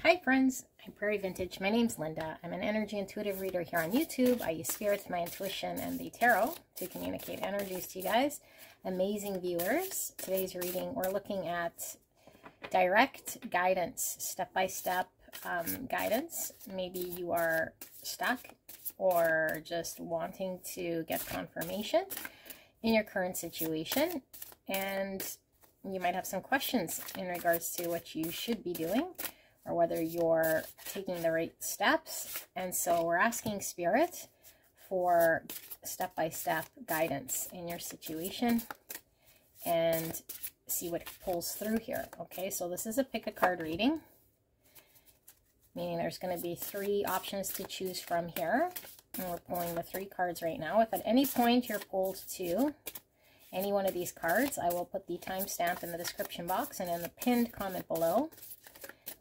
Hi friends, I'm Prairie Vintage. My name's Linda. I'm an energy intuitive reader here on YouTube. I use spirits, my intuition, and the tarot to communicate energies to you guys. Amazing viewers. Today's reading, we're looking at direct guidance, step-by-step guidance. Maybe you are stuck or just wanting to get confirmation in your current situation, and you might have some questions in regards to what you should be doing or whether you're taking the right steps. And so we're asking Spirit for step-by-step guidance in your situation and see what pulls through here. Okay, so this is a pick a card reading, meaning there's going to be 3 options to choose from here. And we're pulling the 3 cards right now. If at any point you're pulled to any one of these cards, I will put the timestamp in the description box and in the pinned comment below.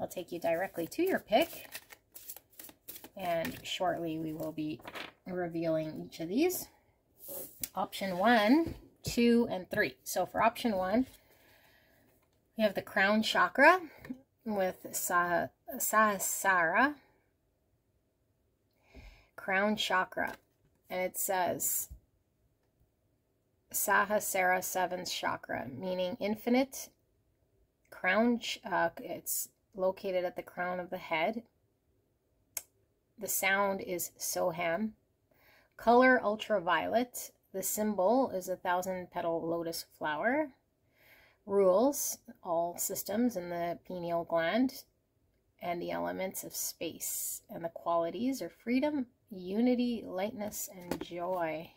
I'll take you directly to your pick, and shortly we will be revealing each of these. Option 1, 2, and 3. So for option 1, we have the crown chakra with Sahasrara. Crown chakra, and it says Sahasrara 7th chakra, meaning infinite. Crown, it's located at the crown of the head. The sound is Soham. Color ultraviolet. The symbol is a 1,000-petal lotus flower. Rules all systems in the pineal gland and the elements of space. And the qualities are freedom, unity, lightness, and joy.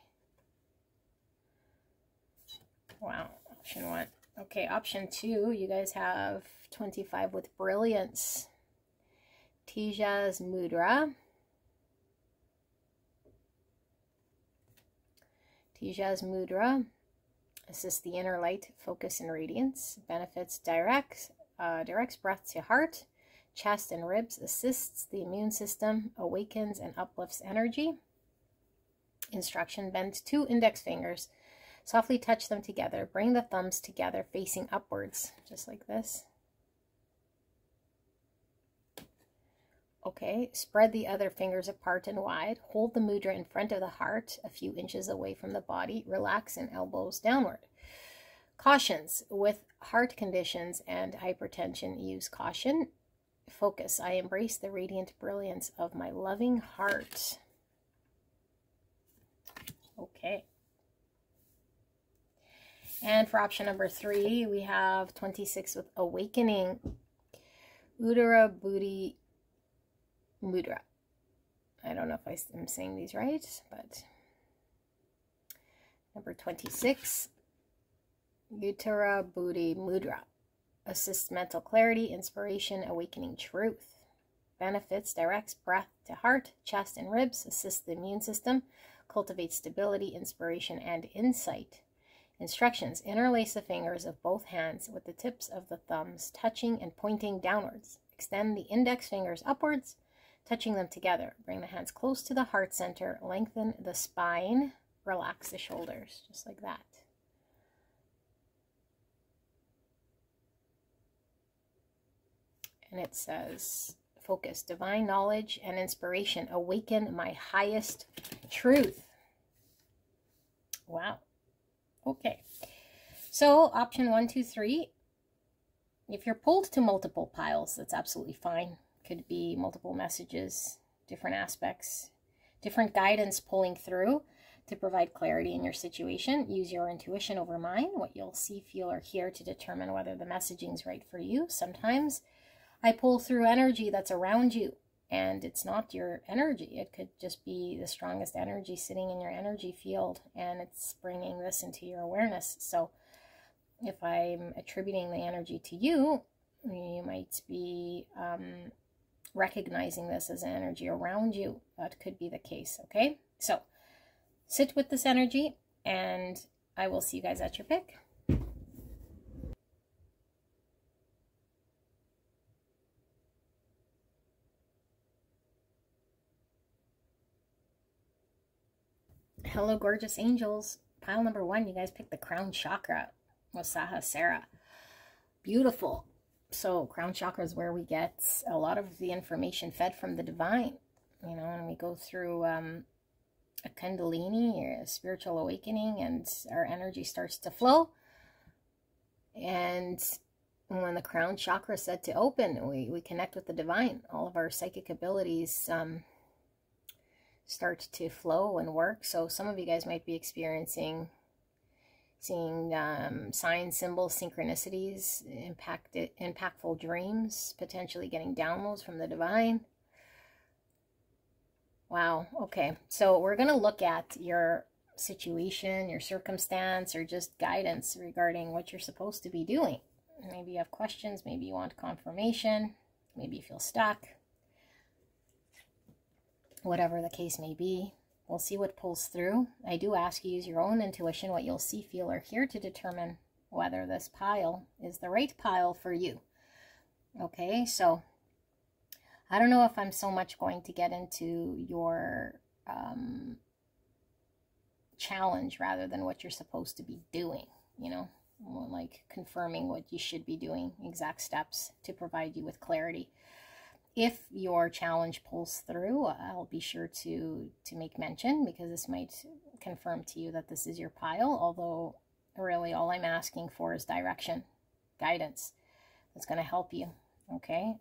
Wow, option 1. Okay, option 2, you guys have 25 with brilliance. Tejas Mudra. Tejas Mudra assists the inner light, focus, and radiance. Benefits directs breath to heart, chest, and ribs. Assists the immune system, awakens and uplifts energy. Instruction: bend 2 index fingers. Softly touch them together. Bring the thumbs together facing upwards, just like this. Okay, spread the other fingers apart and wide. Hold the mudra in front of the heart, a few inches away from the body. Relax and elbows downward. Cautions: with heart conditions and hypertension, use caution. Focus: I embrace the radiant brilliance of my loving heart. Okay. And for option number 3, we have 26 with awakening. Uddara Buddhi Mudra. I don't know if I'm saying these right, but number 26, Uttara Buddhi Mudra. Assists mental clarity, inspiration, awakening truth. Benefits: directs breath to heart, chest, and ribs. Assists the immune system, cultivates stability, inspiration, and insight. Instructions: interlace the fingers of both hands with the tips of the thumbs touching and pointing downwards. Extend the index fingers upwards, touching them together. Bring the hands close to the heart center. Lengthen the spine. Relax the shoulders, just like that. And it says, focus: divine knowledge and inspiration. Awaken my highest truth. Wow. Okay, so option 1, 2, 3, if you're pulled to multiple piles, that's absolutely fine. Could be multiple messages, different aspects, different guidance pulling through to provide clarity in your situation. Use your intuition over mine, what you'll see, feel, or hear to determine whether the messaging is right for you. Sometimes I pull through energy that's around you, and it's not your energy. It could just be the strongest energy sitting in your energy field, and it's bringing this into your awareness. So if I'm attributing the energy to you, you might be recognizing this as an energy around you. That could be the case, okay? So sit with this energy, and I will see you guys at your pick. Hello, gorgeous angels. Pile number 1, you guys picked the crown chakra with Sahasrara. Beautiful. So crown chakra is where we get a lot of the information fed from the divine, you know, and we go through a kundalini, or a spiritual awakening, and our energy starts to flow. And when the crown chakra is said to open, we connect with the divine. All of our psychic abilities start to flow and work. So some of you guys might be experiencing, seeing signs, symbols, synchronicities, impactful dreams, potentially getting downloads from the divine. Wow. Okay. So we're going to look at your situation, your circumstance, or just guidance regarding what you're supposed to be doing. Maybe you have questions. Maybe you want confirmation. Maybe you feel stuck. Whatever the case may be, we'll see what pulls through. I do ask you use your own intuition, what you'll see, feel, or hear, to determine whether this pile is the right pile for you. Okay, so I don't know if I'm so much going to get into your challenge rather than what you're supposed to be doing, you know, more like confirming what you should be doing, exact steps to provide you with clarity. If your challenge pulls through, I'll be sure to make mention, because this might confirm to you that this is your pile, although really all I'm asking for is direction, guidance that's going to help you, okay?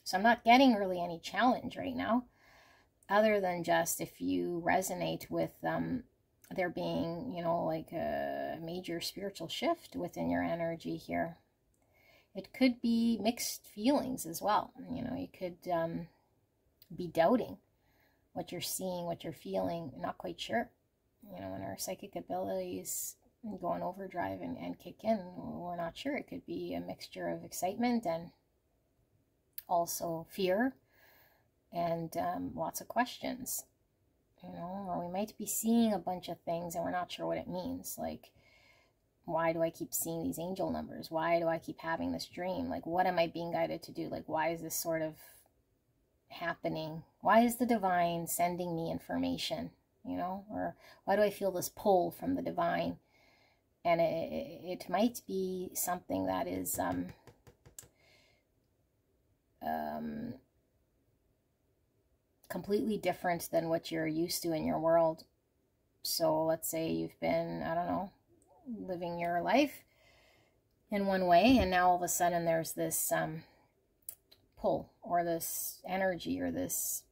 So I'm not getting really any challenge right now, other than just if you resonate with there being, you know, like a major spiritual shift within your energy here. It could be mixed feelings as well. You know, you could be doubting what you're seeing, what you're feeling, not quite sure. You know, when our psychic abilities go on overdrive and kick in, we're not sure. It could be a mixture of excitement and also fear and lots of questions. You know, or we might be seeing a bunch of things and we're not sure what it means. Like, why do I keep seeing these angel numbers? Why do I keep having this dream? Like, what am I being guided to do? Like, why is this sort of happening? Why is the divine sending me information? You know, or why do I feel this pull from the divine? And it might be something that is completely different than what you're used to in your world. So let's say you've been, I don't know, living your life in one way, and now all of a sudden there's this pull, or this energy, or this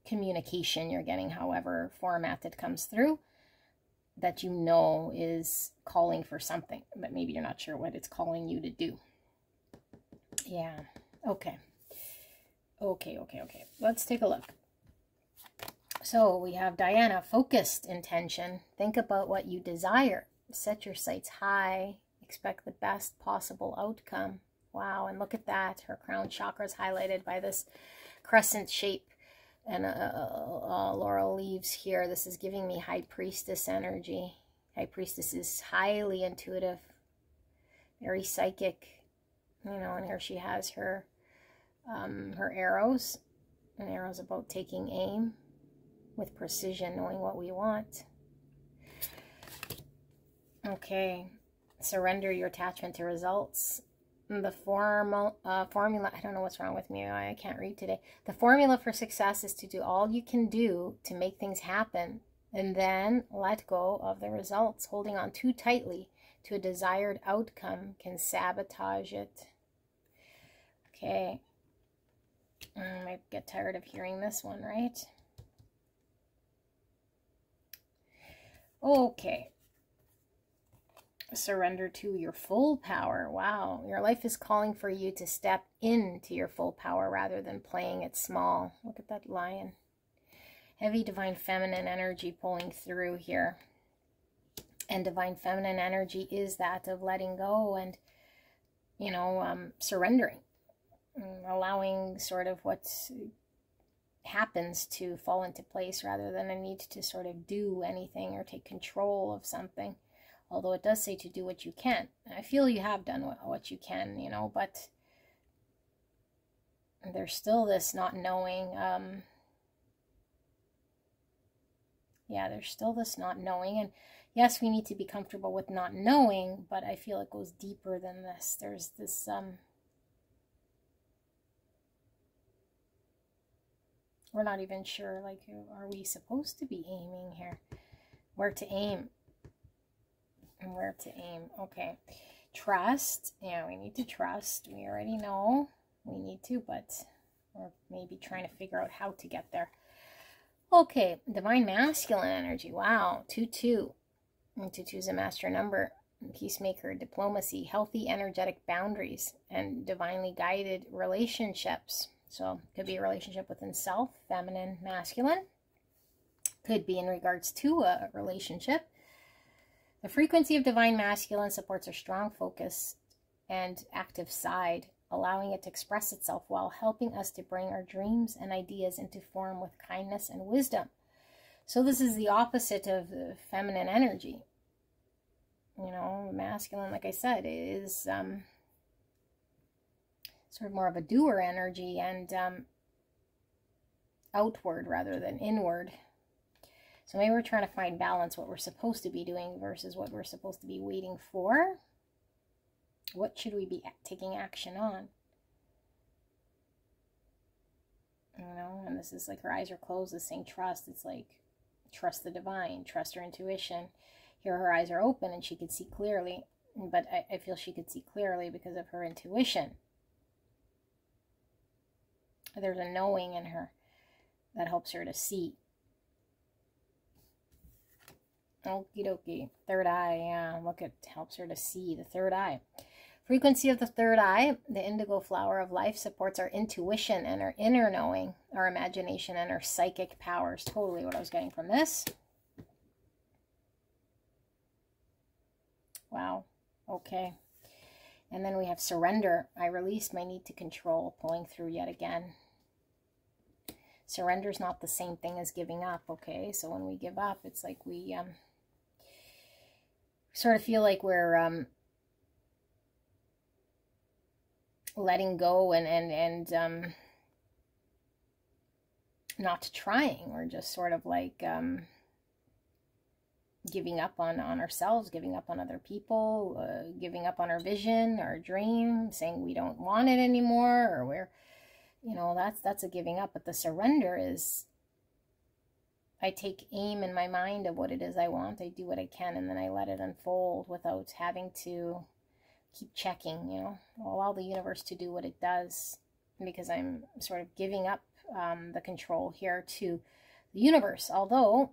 communication you're getting, however format it comes through, that you know is calling for something, but maybe you're not sure what it's calling you to do. Yeah. Okay. Let's take a look. So we have Diana, focused intention. Think about what you desire. Set your sights high. Expect the best possible outcome. Wow, and look at that. Her crown chakra is highlighted by this crescent shape and laurel leaves here. This is giving me High Priestess energy. High Priestess is highly intuitive, very psychic, you know, and here she has her arrows. An arrow's about taking aim with precision, knowing what we want. Okay, surrender your attachment to results. The formula, I don't know what's wrong with me, I can't read today. The formula for success is to do all you can do to make things happen, and then let go of the results. Holding on too tightly to a desired outcome can sabotage it. Okay, I might get tired of hearing this one, right? Okay. Surrender to your full power. Wow, your life is calling for you to step into your full power rather than playing it small. Look at that lion. Heavy divine feminine energy pulling through here. And divine feminine energy is that of letting go and, you know, surrendering. Allowing sort of what happens to fall into place rather than a need to sort of do anything or take control of something. Although it does say to do what you can. I feel you have done what you can, you know, but there's still this not knowing. Yeah, there's still this not knowing. And yes, we need to be comfortable with not knowing, but I feel it goes deeper than this. There's this We're not even sure, like, are we supposed to be aiming here? Where to aim? And where to aim. Okay. Trust. Yeah, we need to trust. We already know we need to, but we're maybe trying to figure out how to get there. Okay. Divine masculine energy. Wow. 2-2. And 2-2 is a master number. Peacemaker, diplomacy, healthy energetic boundaries, and divinely guided relationships. So could be a relationship within self, feminine, masculine. Could be in regards to a relationship. The frequency of divine masculine supports a strong focus and active side, allowing it to express itself while helping us to bring our dreams and ideas into form with kindness and wisdom. So this is the opposite of the feminine energy. You know, masculine, like I said, is sort of more of a doer energy and outward rather than inward. So maybe we're trying to find balance, what we're supposed to be doing versus what we're supposed to be waiting for. What should we be taking action on? You know, and this is like her eyes are closed, is saying trust. It's like trust the divine, trust her intuition. Here her eyes are open and she could see clearly, but I feel she could see clearly because of her intuition. There's a knowing in her that helps her to see. Okie dokie. Third eye, yeah, look, it helps her to see the third eye. Frequency of the third eye, the indigo flower of life, supports our intuition and our inner knowing, our imagination and our psychic powers. Totally what I was getting from this. Wow. Okay. And then we have surrender. I released my need to control, pulling through yet again. Surrender is not the same thing as giving up, okay? So when we give up, it's like we sort of feel like we're letting go and not trying. We're just sort of like giving up on ourselves, giving up on other people, giving up on our vision, our dream, saying we don't want it anymore, or we're, you know, that's a giving up. But the surrender is, I take aim in my mind of what it is I want, I do what I can, and then I let it unfold without having to keep checking, you know. I'll allow the universe to do what it does, because I'm sort of giving up the control here to the universe. Although,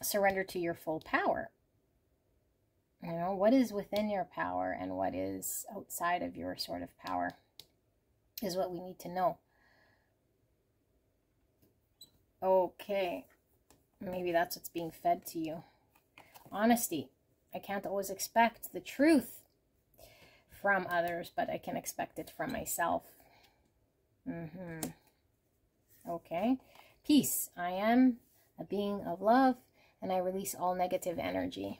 surrender to your full power. You know, what is within your power and what is outside of your sort of power is what we need to know. Okay. Maybe that's what's being fed to you. Honesty. I can't always expect the truth from others, but I can expect it from myself. Okay. Peace. I am a being of love, and I release all negative energy.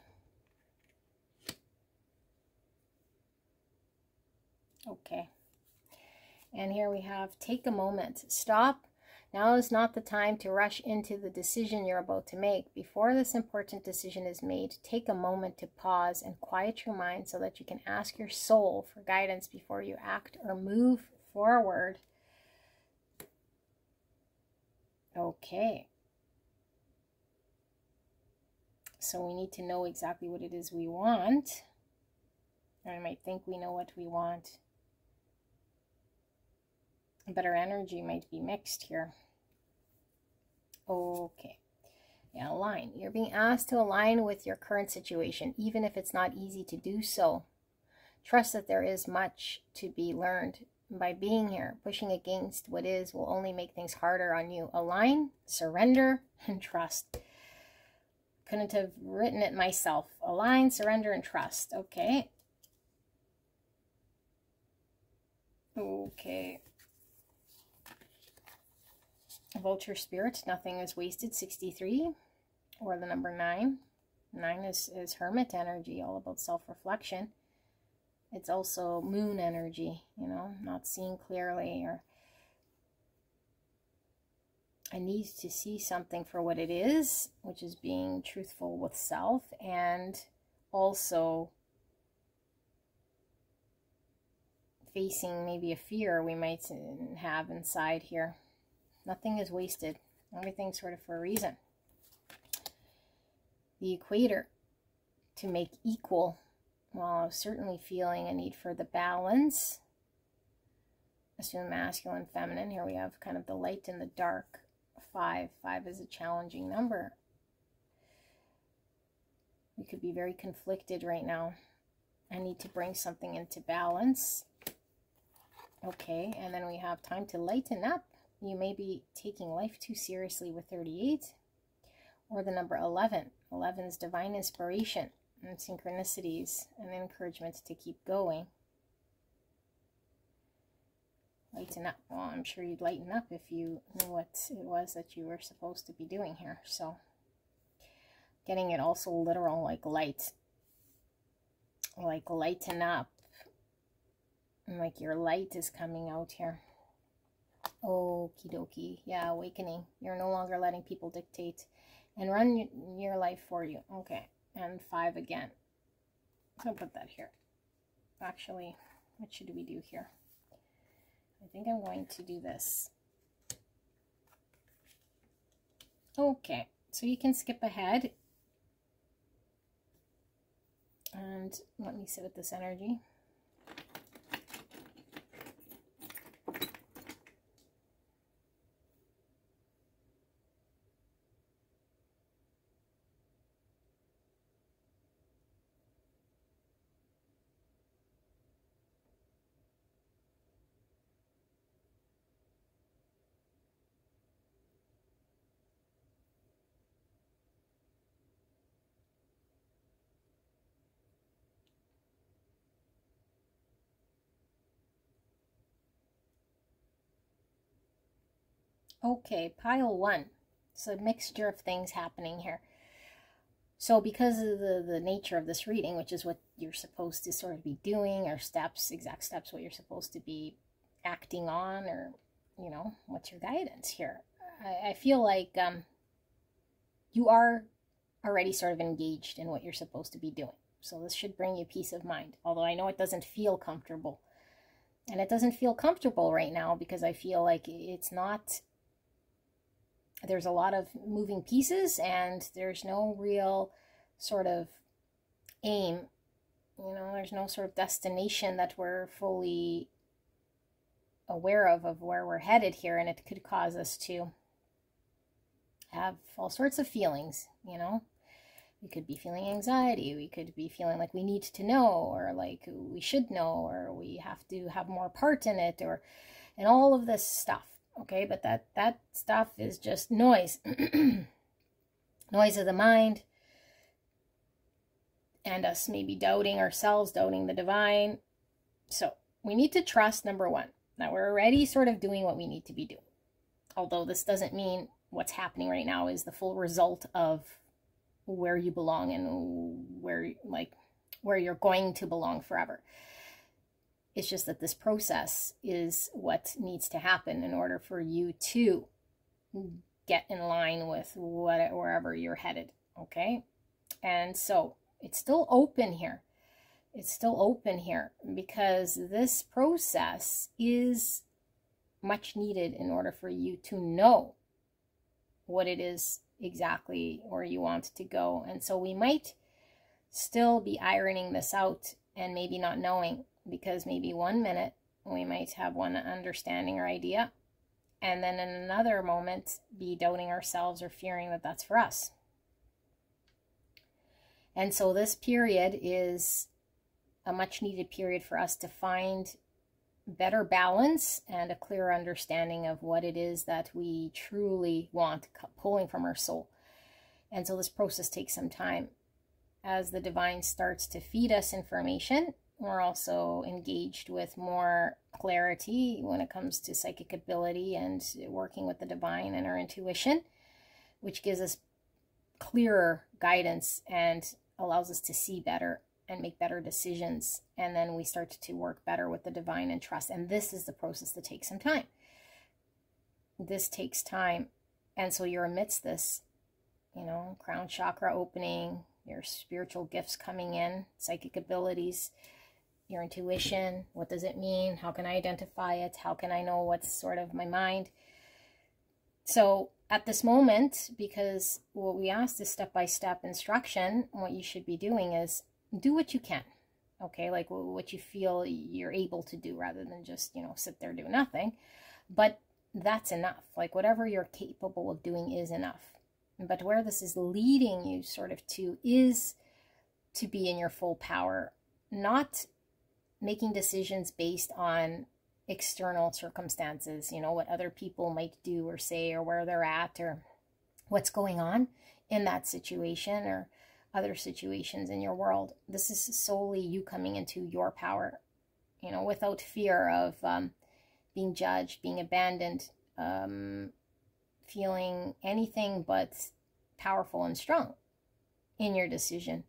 Okay. And here we have, take a moment. Stop. Now is not the time to rush into the decision you're about to make. Before this important decision is made, take a moment to pause and quiet your mind so that you can ask your soul for guidance before you act or move forward. Okay. So we need to know exactly what it is we want. Or I might think we know what we want, but our energy might be mixed here. Okay. Yeah, align. You're being asked to align with your current situation, even if it's not easy to do so. Trust that there is much to be learned by being here. Pushing against what is will only make things harder on you. Align, surrender, and trust. Couldn't have written it myself. Align, surrender, and trust. Okay. Okay. Vulture spirit, nothing is wasted, 63, or the number 9. 9 is hermit energy, all about self-reflection. It's also moon energy, you know, not seeing clearly, or I need to see something for what it is, which is being truthful with self, and also facing maybe a fear we might have inside here. Nothing is wasted. Everything's sort of for a reason. The equator, to make equal. Well, I was certainly feeling a need for the balance. Assume masculine, feminine. Here we have kind of the light and the dark. 5. 5 is a challenging number. We could be very conflicted right now. I need to bring something into balance. Okay, and then we have time to lighten up. You may be taking life too seriously with 38. Or the number 11. 11 is divine inspiration and synchronicities and encouragement to keep going. Lighten up. Well, I'm sure you'd lighten up if you knew what it was that you were supposed to be doing here. So, getting it also literal, like light. Like lighten up. And like your light is coming out here. Okie dokie. Yeah, awakening. You're no longer letting people dictate and run your life for you. Okay. And 5 again. So I'll put that here. Actually, what should we do here? I think I'm going to do this. Okay. So you can skip ahead. And let me sit with this energy. Okay, pile 1. It's a mixture of things happening here. So because of the nature of this reading, which is what you're supposed to sort of be doing, or steps, exact steps, what you're supposed to be acting on, or, you know, what's your guidance here? I feel like you are already sort of engaged in what you're supposed to be doing. So this should bring you peace of mind, although I know it doesn't feel comfortable. And it doesn't feel comfortable right now because I feel like it's not... There's a lot of moving pieces and there's no real sort of aim. You know, there's no sort of destination that we're fully aware of where we're headed here. And it could cause us to have all sorts of feelings, you know. We could be feeling anxiety. We could be feeling like we need to know, or like we should know, or we have to have more part in it, or, and all of this stuff. Okay, but that stuff is just noise. Noise of the mind. And us maybe doubting ourselves, doubting the divine. So we need to trust, number 1, that we're already sort of doing what we need to be doing. Although this doesn't mean what's happening right now is the full result of where you belong and where you're going to belong forever. It's just that this process is what needs to happen in order for you to get in line with wherever you're headed, okay? And so it's still open here. It's still open here because this process is much needed in order for you to know what it is exactly where you want to go. And so we might still be ironing this out and maybe not knowing, because maybe 1 minute we might have one understanding or idea, and then in another moment be doubting ourselves or fearing that that's for us. And so this period is a much needed period for us to find better balance and a clearer understanding of what it is that we truly want, pulling from our soul. And so this process takes some time. As the divine starts to feed us information, we're also engaged with more clarity when it comes to psychic ability and working with the divine and our intuition, which gives us clearer guidance and allows us to see better and make better decisions. And then we start to work better with the divine and trust. And this is the process that takes some time. This takes time. And so you're amidst this, you know, crown chakra opening, your spiritual gifts coming in, psychic abilities, your intuition. What does it mean? How can I identify it? How can I know what's sort of my mind? So at this moment, because what we asked is step-by-step instruction, what you should be doing is do what you can. Okay, like what you feel you're able to do rather than just, sit there, do nothing. But that's enough. Like whatever you're capable of doing is enough. But where this is leading you sort of to is to be in your full power, not making decisions based on external circumstances, what other people might do or say or where they're at or what's going on in that situation or other situations in your world. This is solely you coming into your power, without fear of being judged, being abandoned, feeling anything but powerful and strong in your decision.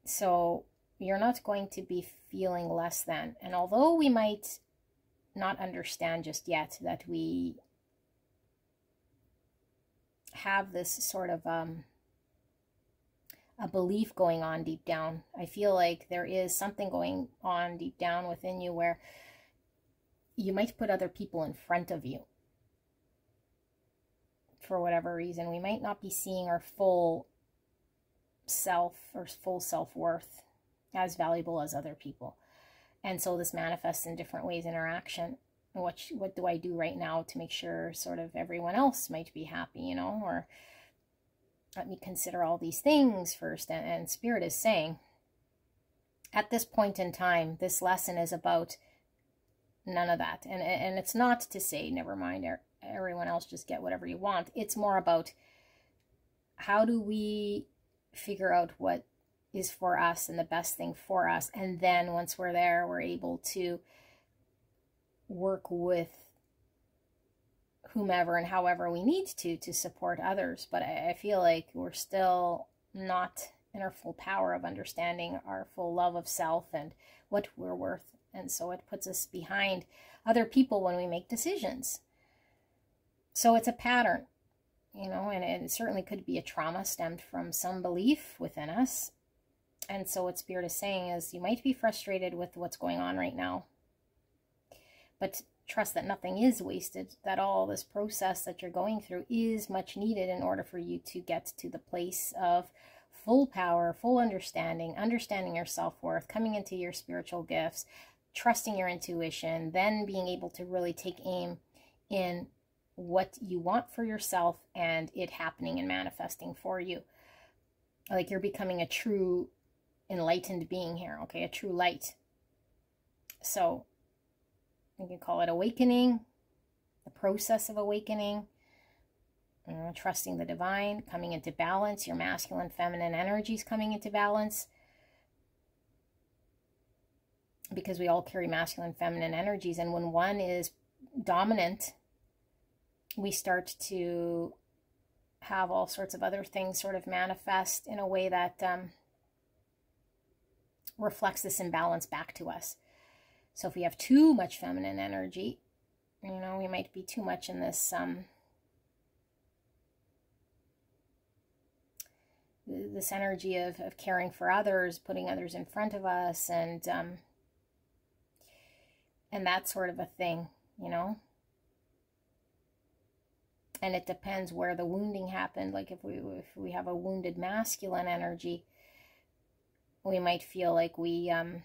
So you're not going to be feeling less than. And although we might not understand just yet that we have this sort of a belief going on deep down, I feel like there is something going on deep down within you where you might put other people in front of you for whatever reason. We might not be seeing our full self or full self-worth as valuable as other people. And so this manifests in different ways in our action. What do I do right now to make sure sort of everyone else might be happy, or let me consider all these things first. And Spirit is saying, at this point in time, this lesson is about none of that. And it's not to say, never mind, everyone else just get whatever you want. It's more about how do we figure out what is for us and the best thing for us. And then once we're there, we're able to work with whomever and however we need to support others. But I feel like we're still not in our full power of understanding our full love of self and what we're worth. And so it puts us behind other people when we make decisions. So it's a pattern, and it certainly could be a trauma stemmed from some belief within us. And so what Spirit is saying is you might be frustrated with what's going on right now, but trust that nothing is wasted, that all this process that you're going through is much needed in order for you to get to the place of full power, full understanding your self-worth, coming into your spiritual gifts, trusting your intuition, then being able to really take aim in what you want for yourself and it happening and manifesting for you. Like you're becoming a true enlightened being here, okay? A true light. So you can call it awakening, the process of awakening, trusting the divine, coming into balance, your masculine, feminine energies coming into balance. Because we all carry masculine, feminine energies. And when one is dominant, we start to have all sorts of other things sort of manifest in a way that reflects this imbalance back to us. So if we have too much feminine energy, we might be too much in this this energy of caring for others, putting others in front of us, and that sort of a thing, And it depends where the wounding happened. Like if we have a wounded masculine energy, we might feel like we are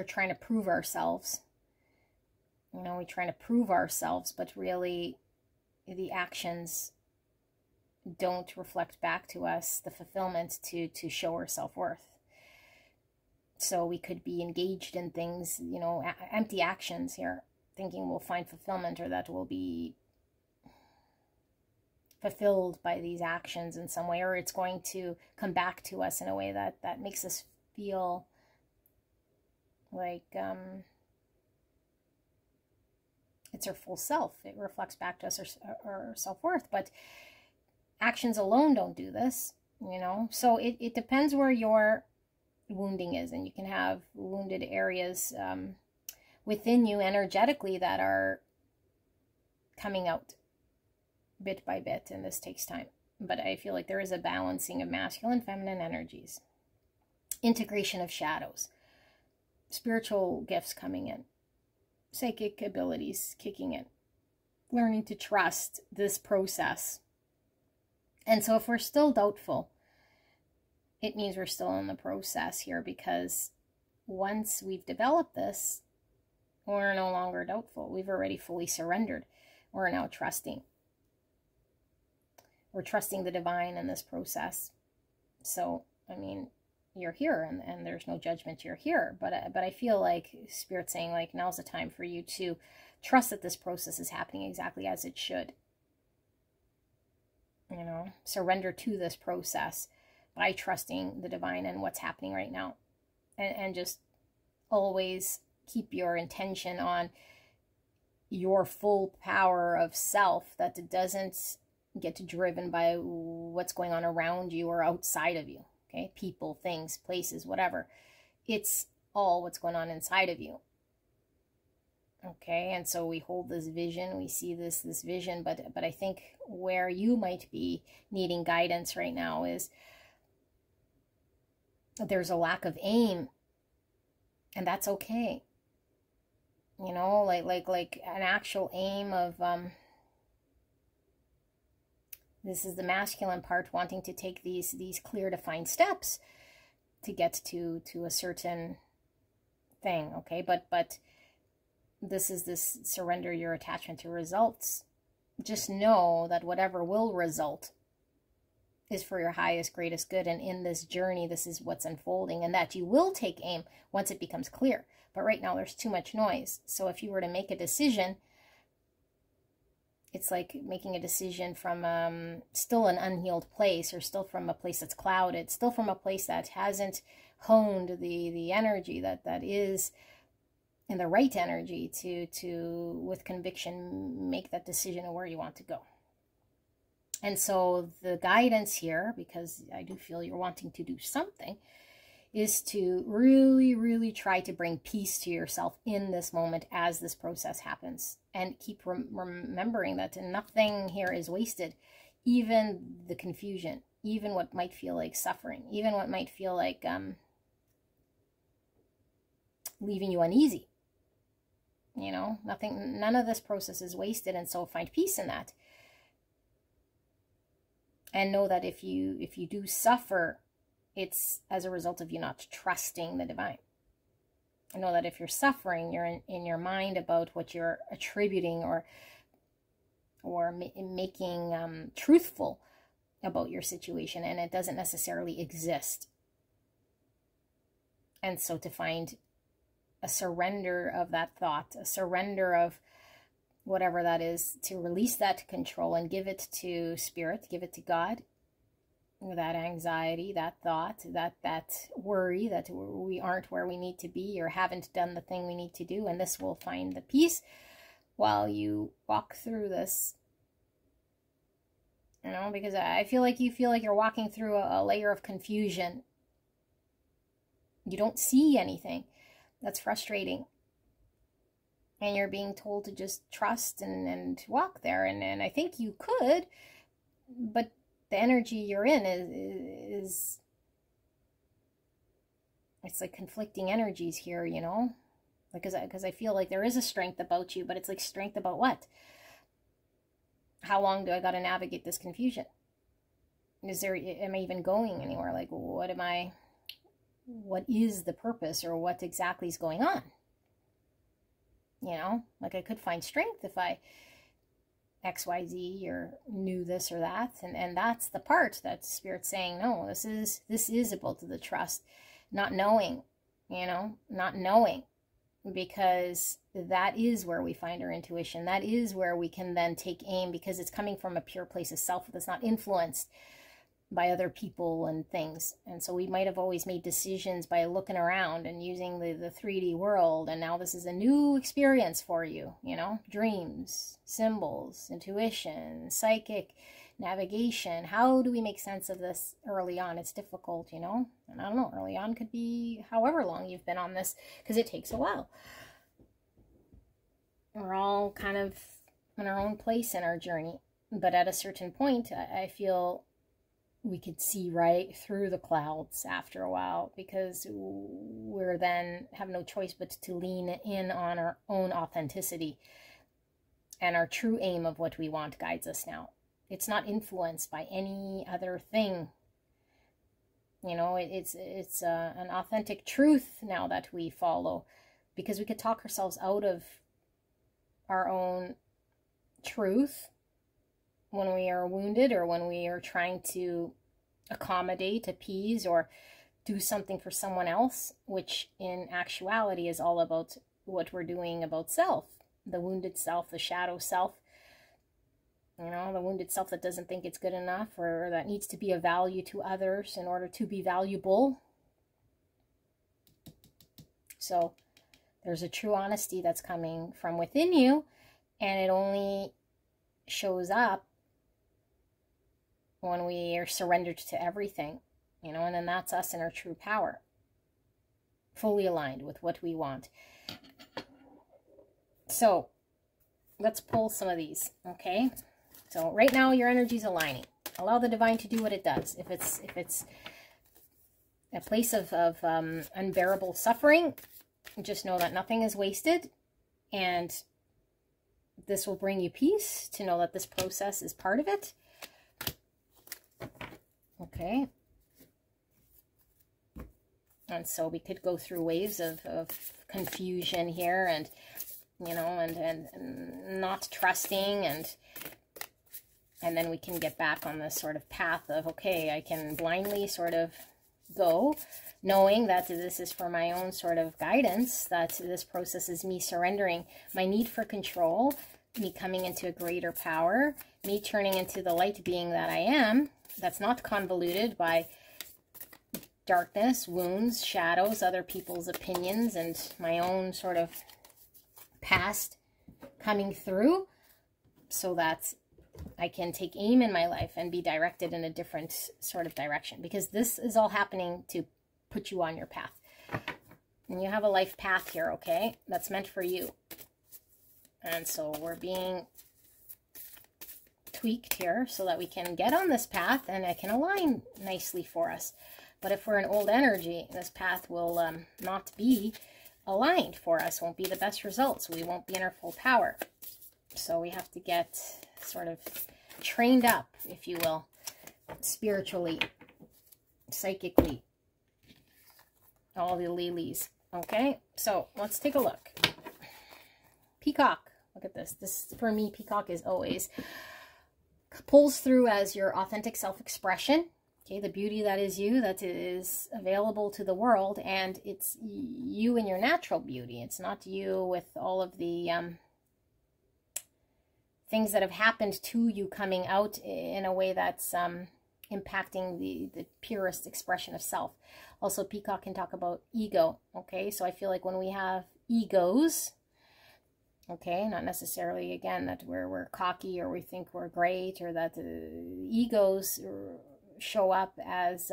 trying to prove ourselves. We're trying to prove ourselves, but really the actions don't reflect back to us the fulfillment to show our self-worth. So we could be engaged in things, empty actions here, thinking we'll find fulfillment or that we'll be fulfilled by these actions in some way, or it's going to come back to us in a way that makes us feel like it's our full self. It reflects back to us our self-worth, but actions alone don't do this, So it depends where your wounding is, and you can have wounded areas within you energetically that are coming out bit by bit, and this takes time. But I feel like there is a balancing of masculine, feminine energies, integration of shadows, spiritual gifts coming in, psychic abilities kicking in, learning to trust this process. And so if we're still doubtful, it means we're still in the process here, because once we've developed this, we're no longer doubtful. We've already fully surrendered. We're now trusting. We're trusting the divine in this process. So, I mean, you're here, and there's no judgment. You're here. But I feel like Spirit's saying, like, now's the time for you to trust that this process is happening exactly as it should. You know, surrender to this process by trusting the divine and what's happening right now. And just always keep your intention on your full power of self, that it doesn't get driven by what's going on around you or outside of you. Okay, people, things, places, whatever. It's all what's going on inside of you. Okay, and so we hold this vision, we see this vision, but I think where you might be needing guidance right now is there's a lack of aim, and that's okay. You know, like an actual aim of this is the masculine part, wanting to take these clear defined steps to get to a certain thing. Okay, but this is this surrender your attachment to results. Just know that whatever will result is for your highest, greatest good. And in this journey, this is what's unfolding, and that you will take aim once it becomes clear. But right now there's too much noise. So if you were to make a decision, it's like making a decision from still an unhealed place, or still from a place that's clouded, still from a place that hasn't honed the energy that is in the right energy to with conviction make that decision of where you want to go. And so the guidance here, because I do feel you're wanting to do something, is to really, really try to bring peace to yourself in this moment as this process happens. And keep remembering that nothing here is wasted. Even the confusion, even what might feel like suffering, even what might feel like leaving you uneasy. You know, none of this process is wasted. And so find peace in that. And know that if you do suffer, it's as a result of you not trusting the divine. I know that if you're suffering, you're in your mind about what you're attributing or making truthful about your situation, and it doesn't necessarily exist. And so to find a surrender of that thought, a surrender of whatever that is, to release that control and give it to Spirit, give it to God. That anxiety, that thought, that worry that we aren't where we need to be or haven't done the thing we need to do. And this will find the peace while you walk through this. You know, because I feel like you're walking through a layer of confusion. You don't see anything. That's frustrating. And you're being told to just trust and walk there. And I think you could, but the energy you're in is it's like conflicting energies here, you know, because I feel like there is a strength about you, but it's like strength about what? How long do I got to navigate this confusion? Am I even going anywhere? Like, what is the purpose, or what exactly is going on? You know, like I could find strength if I XYZ or knew this or that, and that's the part that Spirit's saying, no, this is about the trust, not knowing, you know, not knowing, because that is where we find our intuition. That is where we can then take aim, because it's coming from a pure place of self that's not influenced by other people and things. And so we might have always made decisions by looking around and using the 3D world, and now this is a new experience for you, you know, dreams, symbols, intuition, psychic, navigation. How do we make sense of this early on? It's difficult, you know, and I don't know, early on could be however long you've been on this, because it takes a while. We're all kind of in our own place in our journey, but at a certain point, I feel we could see right through the clouds after a while, because we're then have no choice but to lean in on our own authenticity, and our true aim of what we want guides us now. It's not influenced by any other thing. You know, it's an authentic truth now that we follow, because we could talk ourselves out of our own truth when we are wounded, or when we are trying to accommodate, appease, or do something for someone else, which in actuality is all about what we're doing about self, the wounded self, the shadow self. You know, the wounded self that doesn't think it's good enough, or that needs to be of value to others in order to be valuable. So there's a true honesty that's coming from within you, and it only shows up when we are surrendered to everything, you know, and then that's us in our true power, fully aligned with what we want. So let's pull some of these, okay? So right now your energy is aligning. Allow the divine to do what it does. If it's a place of unbearable suffering, just know that nothing is wasted, and this will bring you peace to know that this process is part of it. Okay. And so we could go through waves of confusion here, and, you know, and not trusting, and then we can get back on this sort of path of, okay, I can blindly sort of go, knowing that this is for my own sort of guidance, that this process is me surrendering my need for control, me coming into a greater power, me turning into the light being that I am, that's not convoluted by darkness, wounds, shadows, other people's opinions, and my own sort of past coming through, so that I can take aim in my life and be directed in a different sort of direction, because this is all happening to put you on your path. And you have a life path here, okay, that's meant for you. And so we're being tweaked here so that we can get on this path and it can align nicely for us. But if we're in old energy, this path will not be aligned for us, won't be the best results. We won't be in our full power. So we have to get sort of trained up, if you will, spiritually, psychically, all the lilies. Okay, so let's take a look. Peacock, look at this. This, for me, peacock is always pulls through as your authentic self-expression. Okay, the beauty that is you, that is available to the world, and it's you in your natural beauty. It's not you with all of the things that have happened to you coming out in a way that's impacting the purest expression of self. Also, peacock can talk about ego, okay? So I feel like when we have egos, okay, not necessarily, again, that we're cocky or we think we're great, or that egos show up as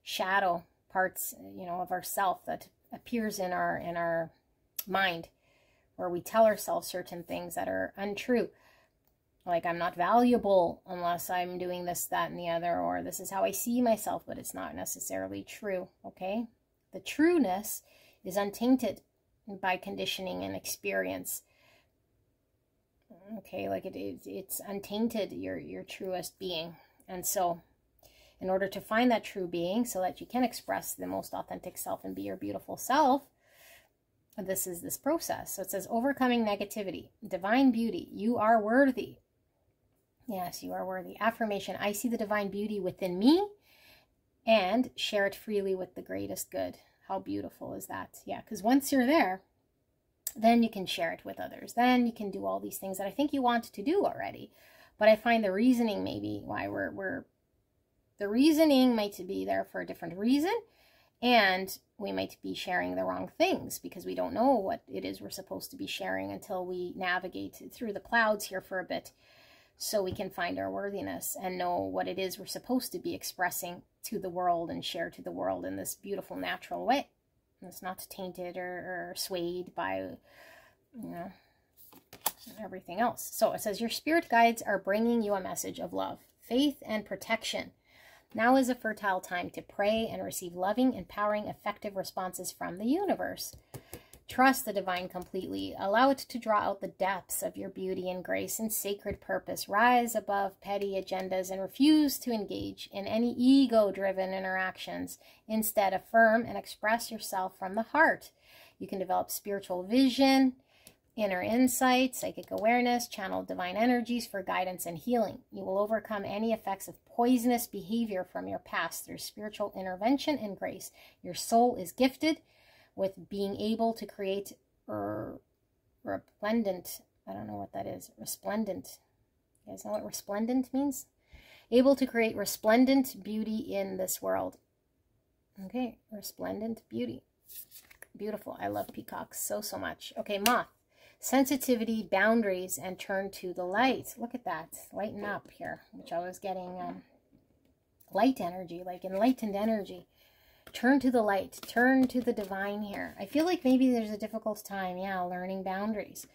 shadow parts, you know, of ourself that appears in our mind, where we tell ourselves certain things that are untrue. Like, I'm not valuable unless I'm doing this, that, and the other, or this is how I see myself, but it's not necessarily true, okay? The trueness is untainted by conditioning and experience. Okay, like it's untainted, your truest being. And so, in order to find that true being, so that you can express the most authentic self and be your beautiful self, this is this process. So it says, overcoming negativity, divine beauty, you are worthy. Yes, you are worthy. Affirmation, I see the divine beauty within me and share it freely with the greatest good. How beautiful is that? Yeah, because once you're there, then you can share it with others. Then you can do all these things that I think you want to do already. But I find the reasoning maybe why the reasoning might be there for a different reason. And we might be sharing the wrong things because we don't know what it is we're supposed to be sharing until we navigate through the clouds here for a bit, so we can find our worthiness and know what it is we're supposed to be expressing to the world and share to the world in this beautiful natural way. And it's not tainted or swayed by, you know, everything else. So it says, your spirit guides are bringing you a message of love. faith and protection. Now is a fertile time to pray and receive loving, empowering, effective responses from the universe. Trust the divine completely. Allow it to draw out the depths of your beauty and grace and sacred purpose. Rise above petty agendas and refuse to engage in any ego-driven interactions. Instead, affirm and express yourself from the heart. You can develop spiritual vision, inner insight, psychic awareness, channel divine energies for guidance and healing. You will overcome any effects of poisonous behavior from your past through spiritual intervention and grace. Your soul is gifted with being able to create resplendent, I don't know what that is, resplendent. You guys know what resplendent means? Able to create resplendent beauty in this world. Okay, resplendent beauty. Beautiful. I love peacocks so much. Okay, moth. Sensitivity, boundaries, and turn to the light. Look at that. Lighten up here, which I was getting light energy, like enlightened energy. Turn to the light. Turn to the divine here. I feel like maybe there's a difficult time, yeah, learning boundaries.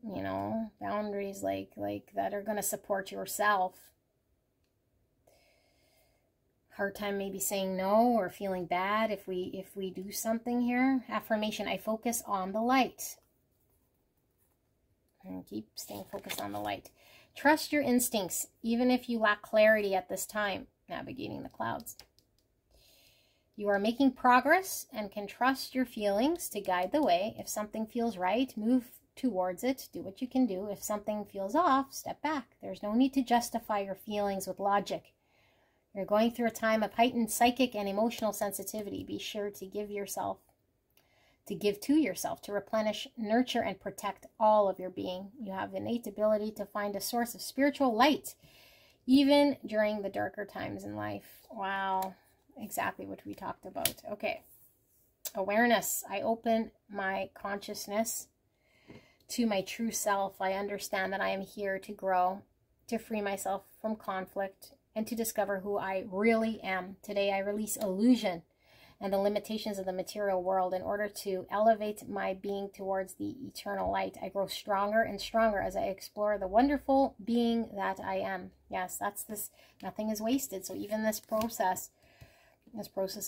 You know, boundaries like that are going to support yourself. Hard time maybe saying no or feeling bad if we do something here. Affirmation, I focus on the light. And keep staying focused on the light. Trust your instincts, even if you lack clarity at this time. Navigating the clouds. You are making progress and can trust your feelings to guide the way. If something feels right, move towards it. Do what you can do. If something feels off, step back. There's no need to justify your feelings with logic. You're going through a time of heightened psychic and emotional sensitivity. Be sure to give to yourself, to replenish, nurture, and protect all of your being. You have the innate ability to find a source of spiritual light, even during the darker times in life. Wow. Exactly what we talked about. Okay. Awareness. I open my consciousness to my true self. I understand that I am here to grow, to free myself from conflict, and to discover who I really am. Today I release illusion and the limitations of the material world in order to elevate my being towards the eternal light. I grow stronger and stronger as I explore the wonderful being that I am. Yes, that's this. Nothing is wasted. So even this process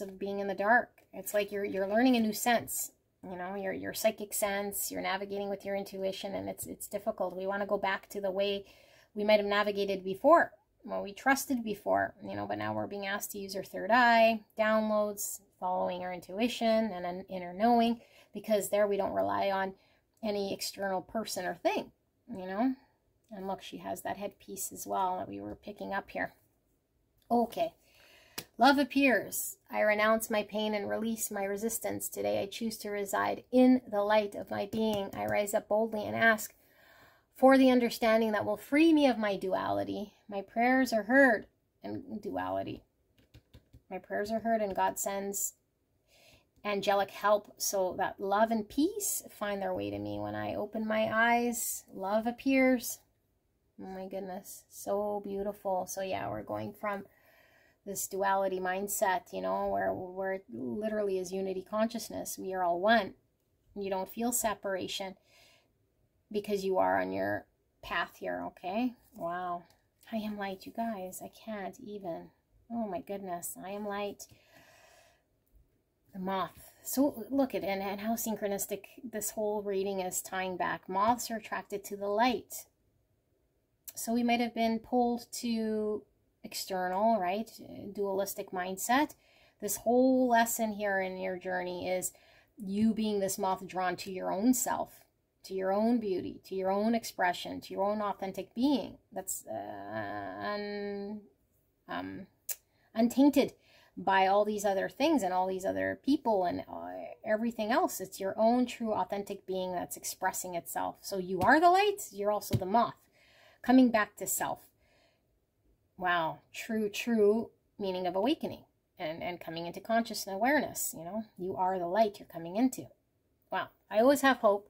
of being in the dark, it's like you're learning a new sense, you know, your psychic sense. You're navigating with your intuition, and it's difficult. We want to go back to the way we might have navigated before, what we trusted before, you know, but now we're being asked to use our third eye, downloads, following our intuition and an inner knowing, because there we don't rely on any external person or thing, you know. And look, she has that headpiece as well that we were picking up here. Okay. Love appears. I renounce my pain and release my resistance. Today I choose to reside in the light of my being. I rise up boldly and ask for the understanding that will free me of my duality. My prayers are heard in duality. My prayers are heard, and God sends angelic help so that love and peace find their way to me. When I open my eyes, love appears. Oh my goodness, so beautiful. So yeah, we're going from this duality mindset, you know, where it literally is unity consciousness. We are all one. You don't feel separation because you are on your path here, okay? Wow. I am light, you guys. I can't even. Oh my goodness. I am light. The moth. So look at and how synchronistic this whole reading is tying back. Moths are attracted to the light. So we might have been pulled to external, right? Dualistic mindset. This whole lesson here in your journey is you being this moth drawn to your own self, to your own beauty, to your own expression, to your own authentic being. That's untainted by all these other things and all these other people and everything else. It's your own true authentic being that's expressing itself. So you are the light. You're also the moth. Coming back to self. Wow, true meaning of awakening and coming into conscious awareness, you know. You are the light you're coming into. Wow, I always have hope.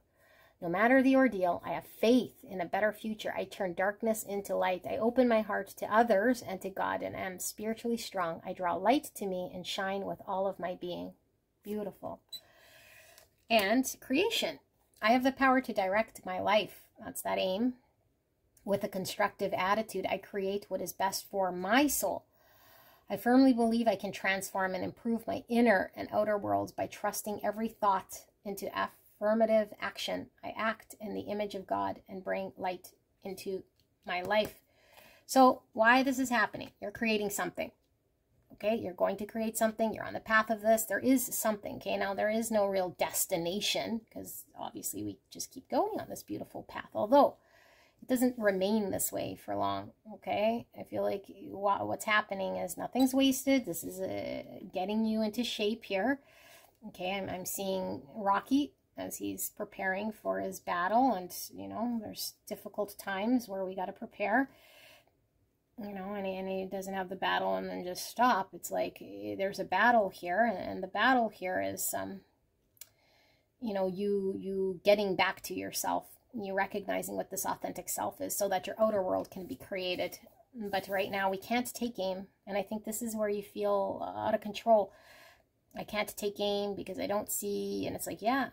No matter the ordeal, I have faith in a better future. I turn darkness into light. I open my heart to others and to God and am spiritually strong. I draw light to me and shine with all of my being. Beautiful. And creation. I have the power to direct my life. That's that aim. With a constructive attitude, I create what is best for my soul. I firmly believe I can transform and improve my inner and outer worlds by trusting every thought into affirmative action. I act in the image of God and bring light into my life. So why this is happening? You're creating something. Okay, you're going to create something. You're on the path of this. There is something. Okay, now there is no real destination because obviously we just keep going on this beautiful path. Although it doesn't remain this way for long. Okay, I feel like what's happening is nothing's wasted. This is getting you into shape here. Okay, I'm seeing Rocky as he's preparing for his battle, and you know, there's difficult times where we got to prepare. You know, and he doesn't have the battle and then just stop. It's like there's a battle here, and the battle here is, you know, you getting back to yourself, you recognizing what this authentic self is, so that your outer world can be created. But right now we can't take aim, and I think this is where you feel out of control. I can't take aim because I don't see, and it's like, yeah,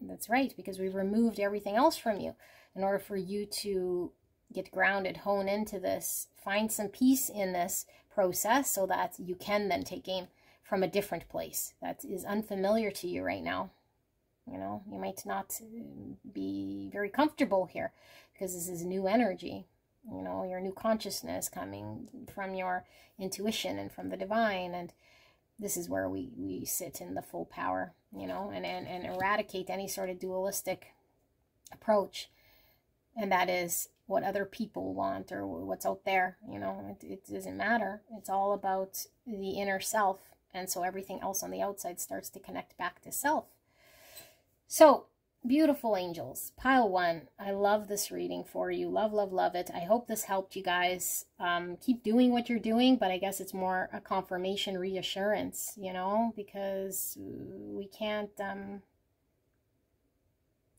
that's right, because we've removed everything else from you in order for you to get grounded, hone into this, find some peace in this process so that you can then take aim from a different place that is unfamiliar to you right now. You know, you might not be very comfortable here because this is new energy, you know, your new consciousness coming from your intuition and from the divine. And this is where we sit in the full power, you know, and eradicate any sort of dualistic approach. And that is what other people want or what's out there, you know, it doesn't matter. It's all about the inner self. And so everything else on the outside starts to connect back to self. So, beautiful angels, pile 1. I love this reading for you. Love, love, love it. I hope this helped you guys. Keep doing what you're doing, but I guess it's more a confirmation, reassurance, you know, because we can't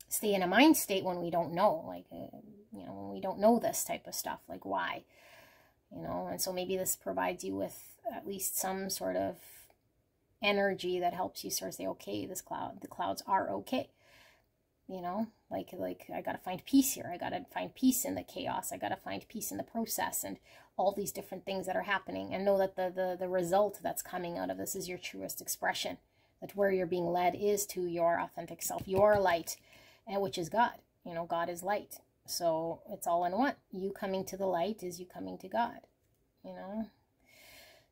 stay in a mind state when we don't know, like, you know, when we don't know this type of stuff, like why, you know. And so maybe this provides you with at least some sort of energy that helps you sort of say, okay, the clouds are okay, you know, like I got to find peace here. I got to find peace in the chaos. I got to find peace in the process and all these different things that are happening, and know that the result that's coming out of this is your truest expression, that where you're being led is to your authentic self, your light, and which is God. You know, God is light. So it's all in one. You coming to the light is you coming to God, you know.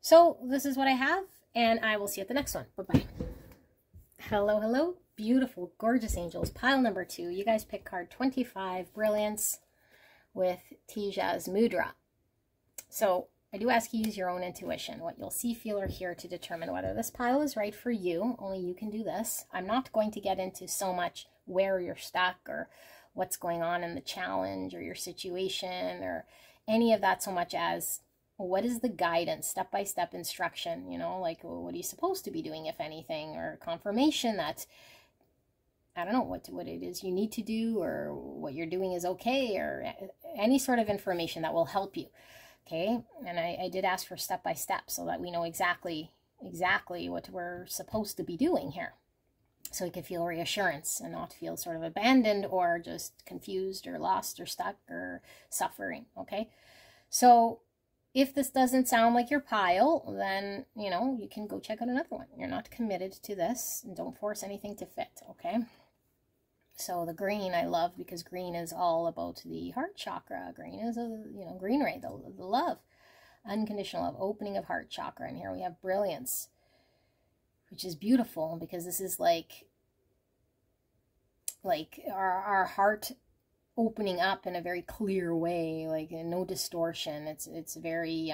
So this is what I have, and I will see you at the next one. Bye-bye. Hello, hello. Beautiful, gorgeous angels. Pile number 2. You guys pick card 25, Brilliance, with Teja's Mudra. So I do ask you use your own intuition, what you'll see, feel, or hear to determine whether this pile is right for you. Only you can do this. I'm not going to get into so much where you're stuck or what's going on in the challenge or your situation or any of that, so much as what is the guidance, step-by-step instruction, you know, like what are you supposed to be doing, if anything, or confirmation that, I don't know, what it is you need to do, or what you're doing is okay, or any sort of information that will help you. Okay, and I did ask for step-by-step so that we know exactly what we're supposed to be doing here. So we can feel reassurance and not feel sort of abandoned or just confused or lost or stuck or suffering, okay? So if this doesn't sound like your pile, then, you know, you can go check out another one. You're not committed to this, and don't force anything to fit, okay? So the green I love because green is all about the heart chakra. Green is, you know, green ray, the love, unconditional love, opening of heart chakra. And here we have brilliance, which is beautiful because this is like our heart opening up in a very clear way, like no distortion. It's very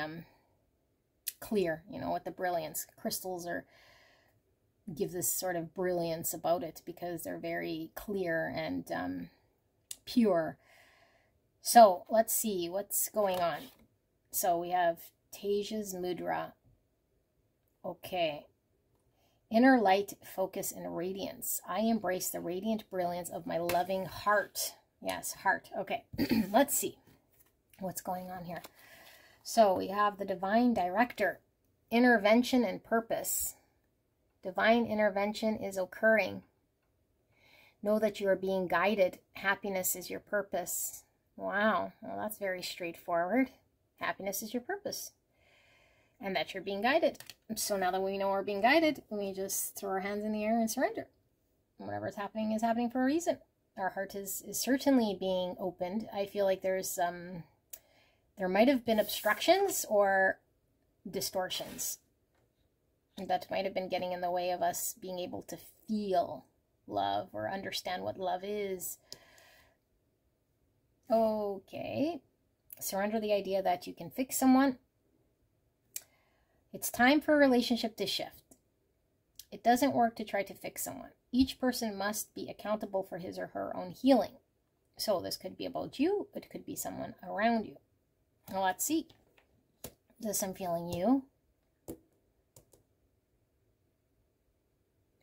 clear, you know, with the brilliance. Crystals give this sort of brilliance about it because they're very clear and pure. So let's see what's going on. So we have Teja's Mudra. Okay. Inner light, focus, and radiance. I embrace the radiant brilliance of my loving heart. Yes, heart. Okay, let's see what's going on here. So we have the divine director, intervention and purpose. Divine intervention is occurring. Know that you are being guided. Happiness is your purpose. Wow, well, that's very straightforward. Happiness is your purpose, and that you're being guided. So now that we know we're being guided, we just throw our hands in the air and surrender. Whatever's happening is happening for a reason. Our heart is certainly being opened. I feel like there might have been obstructions or distortions that might have been getting in the way of us being able to feel love or understand what love is. Okay. Surrender the idea that you can fix someone. It's time for a relationship to shift. It doesn't work to try to fix someone. Each person must be accountable for his or her own healing. So this could be about you. It could be someone around you. Well, let's see. This I'm feeling you.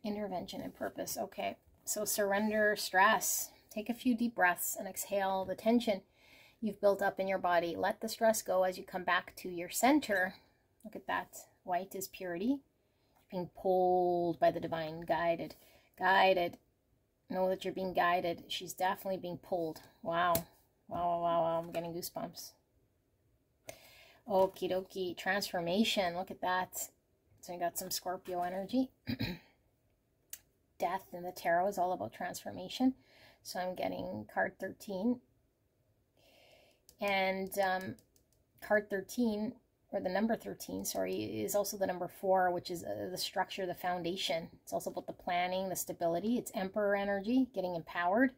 Intervention and purpose. Okay. So surrender stress. Take a few deep breaths and exhale the tension you've built up in your body. Let the stress go as you come back to your center. Look at that. White is purity. Being pulled by the divine. Guided. Guided. Know that you're being guided. She's definitely being pulled. Wow. Wow, wow, wow. I'm getting goosebumps. Okie dokie. Transformation. Look at that. So I got some Scorpio energy. Death in the tarot is all about transformation. So I'm getting card 13. And card 13, or the number 13, sorry, is also the number 4, which is the structure, the foundation. It's also about the planning, the stability. It's Emperor energy, getting empowered.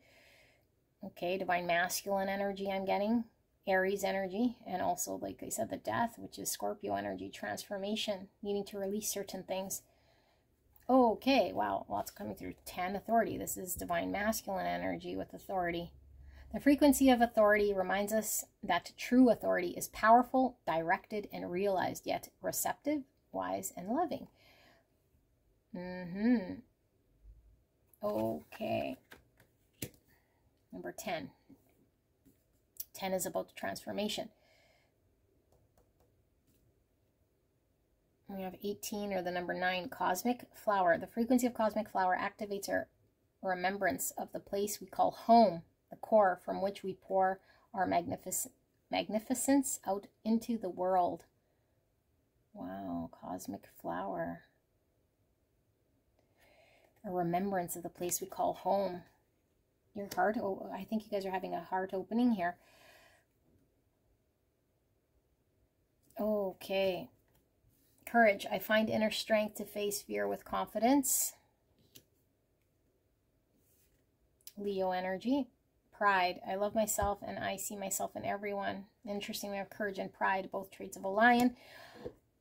Okay, Divine Masculine energy I'm getting. Aries energy. And also, like I said, the Death, which is Scorpio energy, transformation, needing to release certain things. Okay, wow, lots coming through. 10, authority. This is Divine Masculine energy with authority. The frequency of authority reminds us that true authority is powerful, directed, and realized, yet receptive, wise, and loving. Okay. Number 10. 10 is about the transformation. We have 18, or the number 9, cosmic flower. The frequency of cosmic flower activates our remembrance of the place we call home, the core from which we pour our magnificence out into the world. Wow, cosmic flower. A remembrance of the place we call home. Your heart, oh, I think you guys are having a heart opening here. Okay. Courage. I find inner strength to face fear with confidence. Leo energy. Pride. I love myself and I see myself in everyone. Interesting, we have courage and pride, both traits of a lion.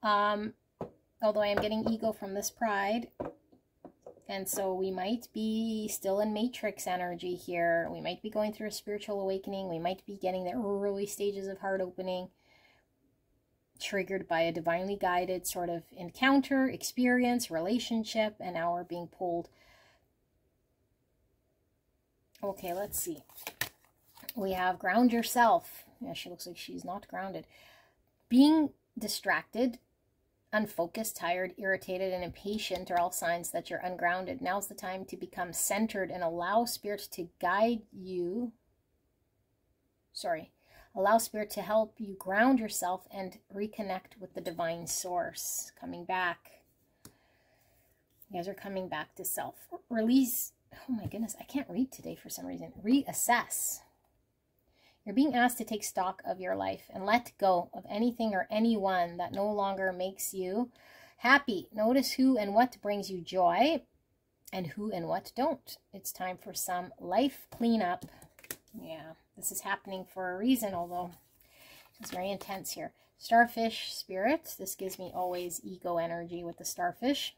Although I am getting ego from this pride. And so we might be still in matrix energy here. We might be going through a spiritual awakening. We might be getting the early stages of heart opening, triggered by a divinely guided sort of encounter, experience, relationship, and now we're being pulled. Okay, let's see. We have ground yourself. Yeah, she looks like she's not grounded. Being distracted, unfocused, tired, irritated, and impatient are all signs that you're ungrounded. Now's the time to become centered and allow Spirit to guide you. Allow Spirit to help you ground yourself and reconnect with the divine source. Coming back. You guys are coming back to self. Release. Oh my goodness, I can't read today for some reason. Reassess. You're being asked to take stock of your life and let go of anything or anyone that no longer makes you happy. Notice who and what brings you joy and who and what don't. It's time for some life cleanup. Yeah, this is happening for a reason, although it's very intense here. Starfish spirit. This gives me always ego energy with the starfish.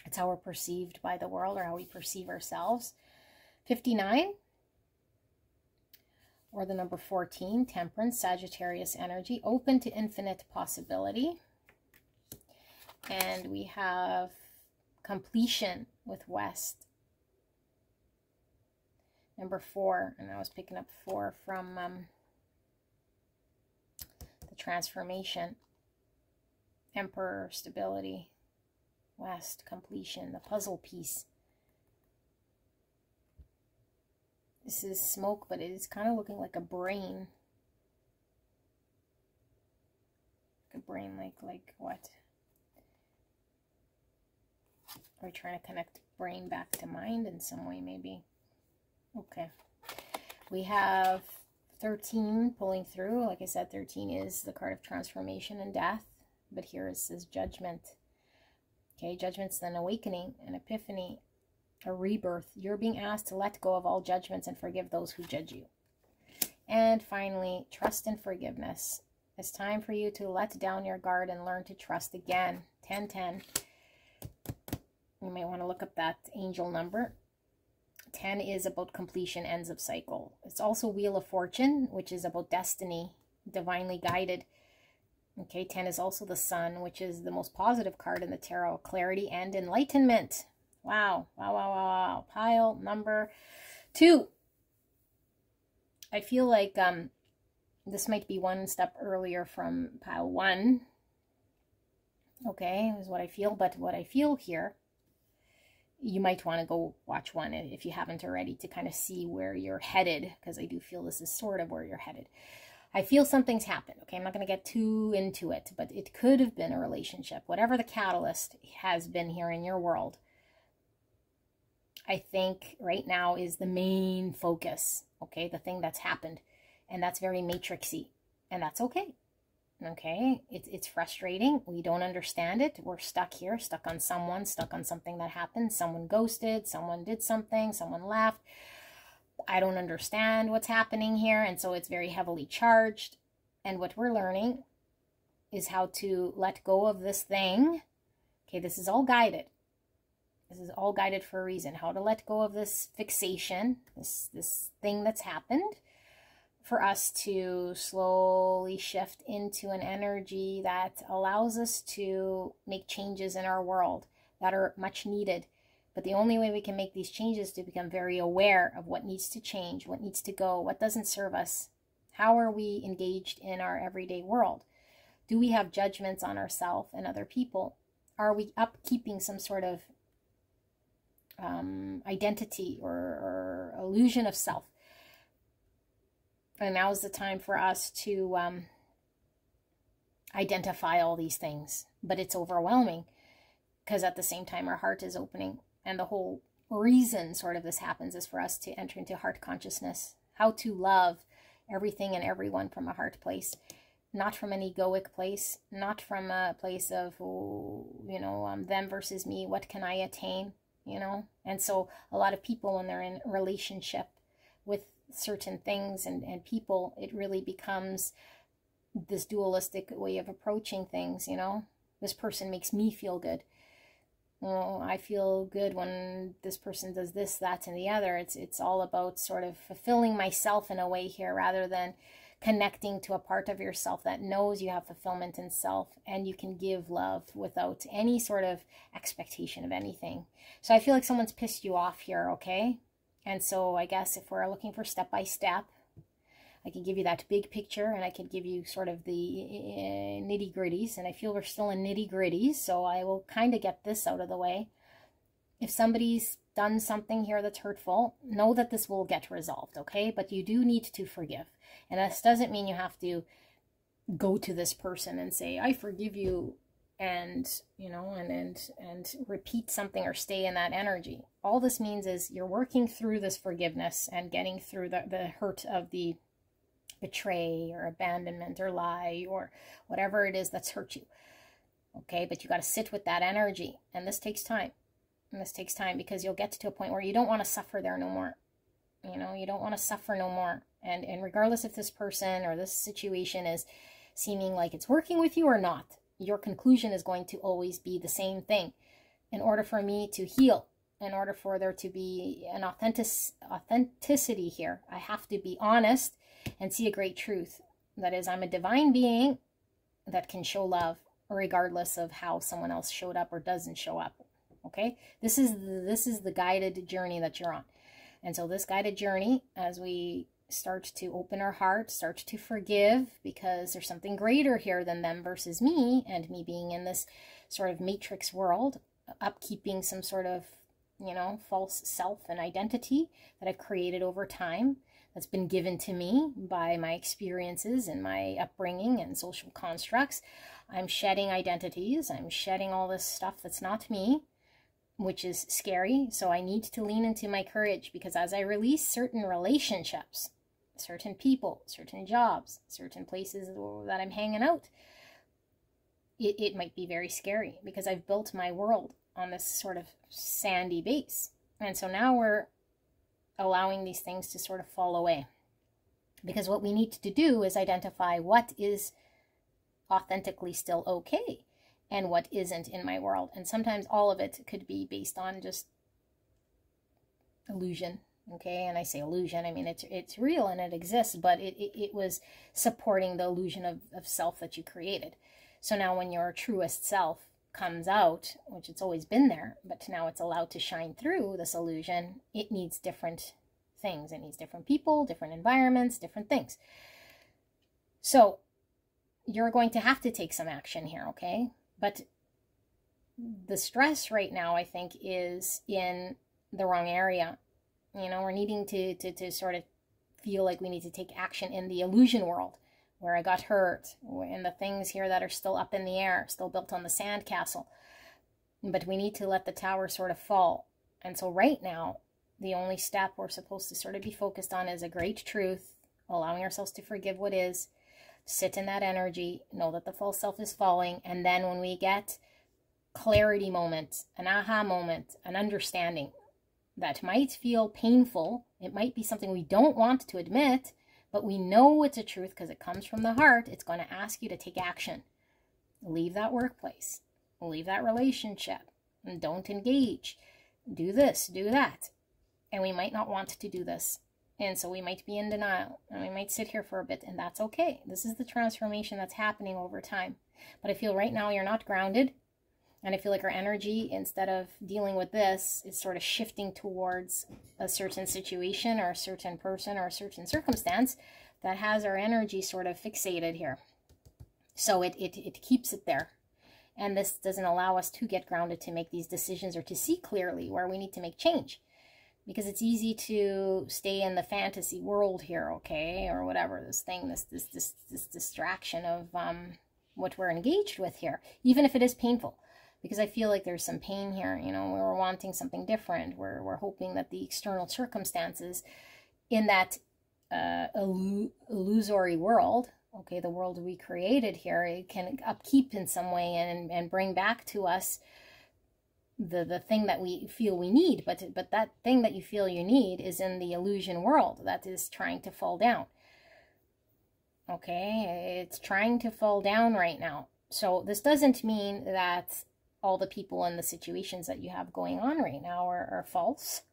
It's how we're perceived by the world, or how we perceive ourselves. 59. Or the number 14, temperance, Sagittarius energy, open to infinite possibility. And we have completion with West. Number 4, and I was picking up 4 from the transformation. Emperor, stability. West, completion, the puzzle piece. This is smoke, but it is kind of looking like a brain. Like a brain, like what? Are we trying to connect brain back to mind in some way, maybe? Okay. We have 13 pulling through. Like I said, 13 is the card of transformation and death. But here it says judgment. Okay, judgment's an awakening, an epiphany, a rebirth. You're being asked to let go of all judgments and forgive those who judge you. And finally, trust and forgiveness. It's time for you to let down your guard and learn to trust again. 1010. You might want to look up that angel number. 10 is about completion, ends of cycle. It's also Wheel of Fortune, which is about destiny, divinely guided. Okay, 10 is also the Sun, which is the most positive card in the tarot. Clarity and enlightenment. Wow, wow, wow, wow, wow. Pile number 2. I feel like this might be one step earlier from pile 1. Okay, is what I feel. But what I feel here, you might want to go watch 1 if you haven't already, to kind of see where you're headed, because I do feel this is sort of where you're headed. I feel something's happened. Okay, I'm not going to get too into it, but it could have been a relationship. Whatever the catalyst has been here in your world, I think right now is the main focus. Okay, the thing that's happened, and that's very matrixy, and that's okay. Okay, it's frustrating. We don't understand it. We're stuck here, stuck on someone, stuck on something that happened. Someone ghosted, someone did something, someone left. I don't understand what's happening here, and so it's very heavily charged. And what we're learning is how to let go of this thing. Okay, this is all guided. This is all guided for a reason. How to let go of this fixation, this thing that's happened, for us to slowly shift into an energy that allows us to make changes in our world that are much needed. But the only way we can make these changes is to become very aware of what needs to change, what needs to go, what doesn't serve us. How are we engaged in our everyday world? Do we have judgments on ourselves and other people? Are we upkeeping some sort of identity or illusion of self? And now is the time for us to identify all these things. But it's overwhelming, because at the same time our heart is opening. And the whole reason sort of this happens is for us to enter into heart consciousness. How to love everything and everyone from a heart place. Not from an egoic place. Not from a place of, you know, them versus me. What can I attain? You know? And so a lot of people, when they're in a relationship with certain things and people, it really becomes this dualistic way of approaching things, you know? This person makes me feel good. Oh, I feel good when this person does this, that, and the other. It's all about sort of fulfilling myself in a way here, rather than connecting to a part of yourself that knows you have fulfillment in self and you can give love without any sort of expectation of anything. So I feel like someone's pissed you off here, okay? And so I guess if we're looking for step-by-step, I can give you that big picture, and I could give you sort of the nitty-gritties, and I feel we're still in nitty-gritties, so I will kind of get this out of the way. If somebody's done something here that's hurtful, know that this will get resolved, okay? But you do need to forgive. And this doesn't mean you have to go to this person and say, I forgive you, and, you know, and repeat something or stay in that energy. All this means is you're working through this forgiveness and getting through the hurt of the betray or abandonment or lie or whatever it is that's hurt you. Okay, but you got to sit with that energy, and this takes time. And this takes time, because you'll get to a point where you don't want to suffer there no more. You know, you don't want to suffer no more. And regardless if this person or this situation is seeming like it's working with you or not, your conclusion is going to always be the same thing. In order for me to heal, in order for there to be an authenticity here, I have to be honest and see a great truth. That is, I'm a divine being that can show love regardless of how someone else showed up or doesn't show up. Okay, this is the guided journey that you're on. And so this guided journey, as we start to open our heart, start to forgive, because there's something greater here than them versus me, and me being in this sort of matrix world, upkeeping some sort of, you know, false self and identity that I've created over time, that's been given to me by my experiences and my upbringing and social constructs. I'm shedding identities. I'm shedding all this stuff that's not me, which is scary. So I need to lean into my courage, because as I release certain relationships, certain people, certain jobs, certain places that I'm hanging out, it might be very scary, because I've built my world on this sort of sandy base. And so now we're allowing these things to sort of fall away, because what we need to do is identify what is authentically still okay and what isn't in my world. And sometimes all of it could be based on just illusion. Okay, and I say illusion, I mean it's real and it exists, but it was supporting the illusion of self that you created. So now when your truest self comes out, which it's always been there, but now it's allowed to shine through this illusion, it needs different things. It needs different people, different environments, different things. So you're going to have to take some action here, okay? But the stress right now, I think, is in the wrong area. You know, we're needing to sort of feel like we need to take action in the illusion world, where I got hurt, and the things here that are still up in the air, still built on the sand castle. But we need to let the tower sort of fall. And so right now, the only step we're supposed to sort of be focused on is a great truth, allowing ourselves to forgive what is, sit in that energy, know that the false self is falling, and then when we get clarity moment, an aha moment, an understanding that might feel painful, it might be something we don't want to admit, but we know it's a truth because it comes from the heart. It's going to ask you to take action. Leave that workplace. Leave that relationship. And don't engage. Do this, do that. And we might not want to do this. And so we might be in denial. And we might sit here for a bit, and that's okay. This is the transformation that's happening over time. But I feel right now you're not grounded. And I feel like our energy, instead of dealing with this, is sort of shifting towards a certain situation or a certain person or a certain circumstance that has our energy sort of fixated here. So it keeps it there. And this doesn't allow us to get grounded to make these decisions or to see clearly where we need to make change. Because it's easy to stay in the fantasy world here, okay? Or whatever, this thing, this distraction of what we're engaged with here, even if it is painful. Because I feel like there's some pain here, you know, we're wanting something different. We're hoping that the external circumstances in that illusory world, okay, the world we created here, it can upkeep in some way and bring back to us the thing that we feel we need. But that thing that you feel you need is in the illusion world that is trying to fall down. Okay, it's trying to fall down right now. So this doesn't mean that all the people and the situations that you have going on right now are false.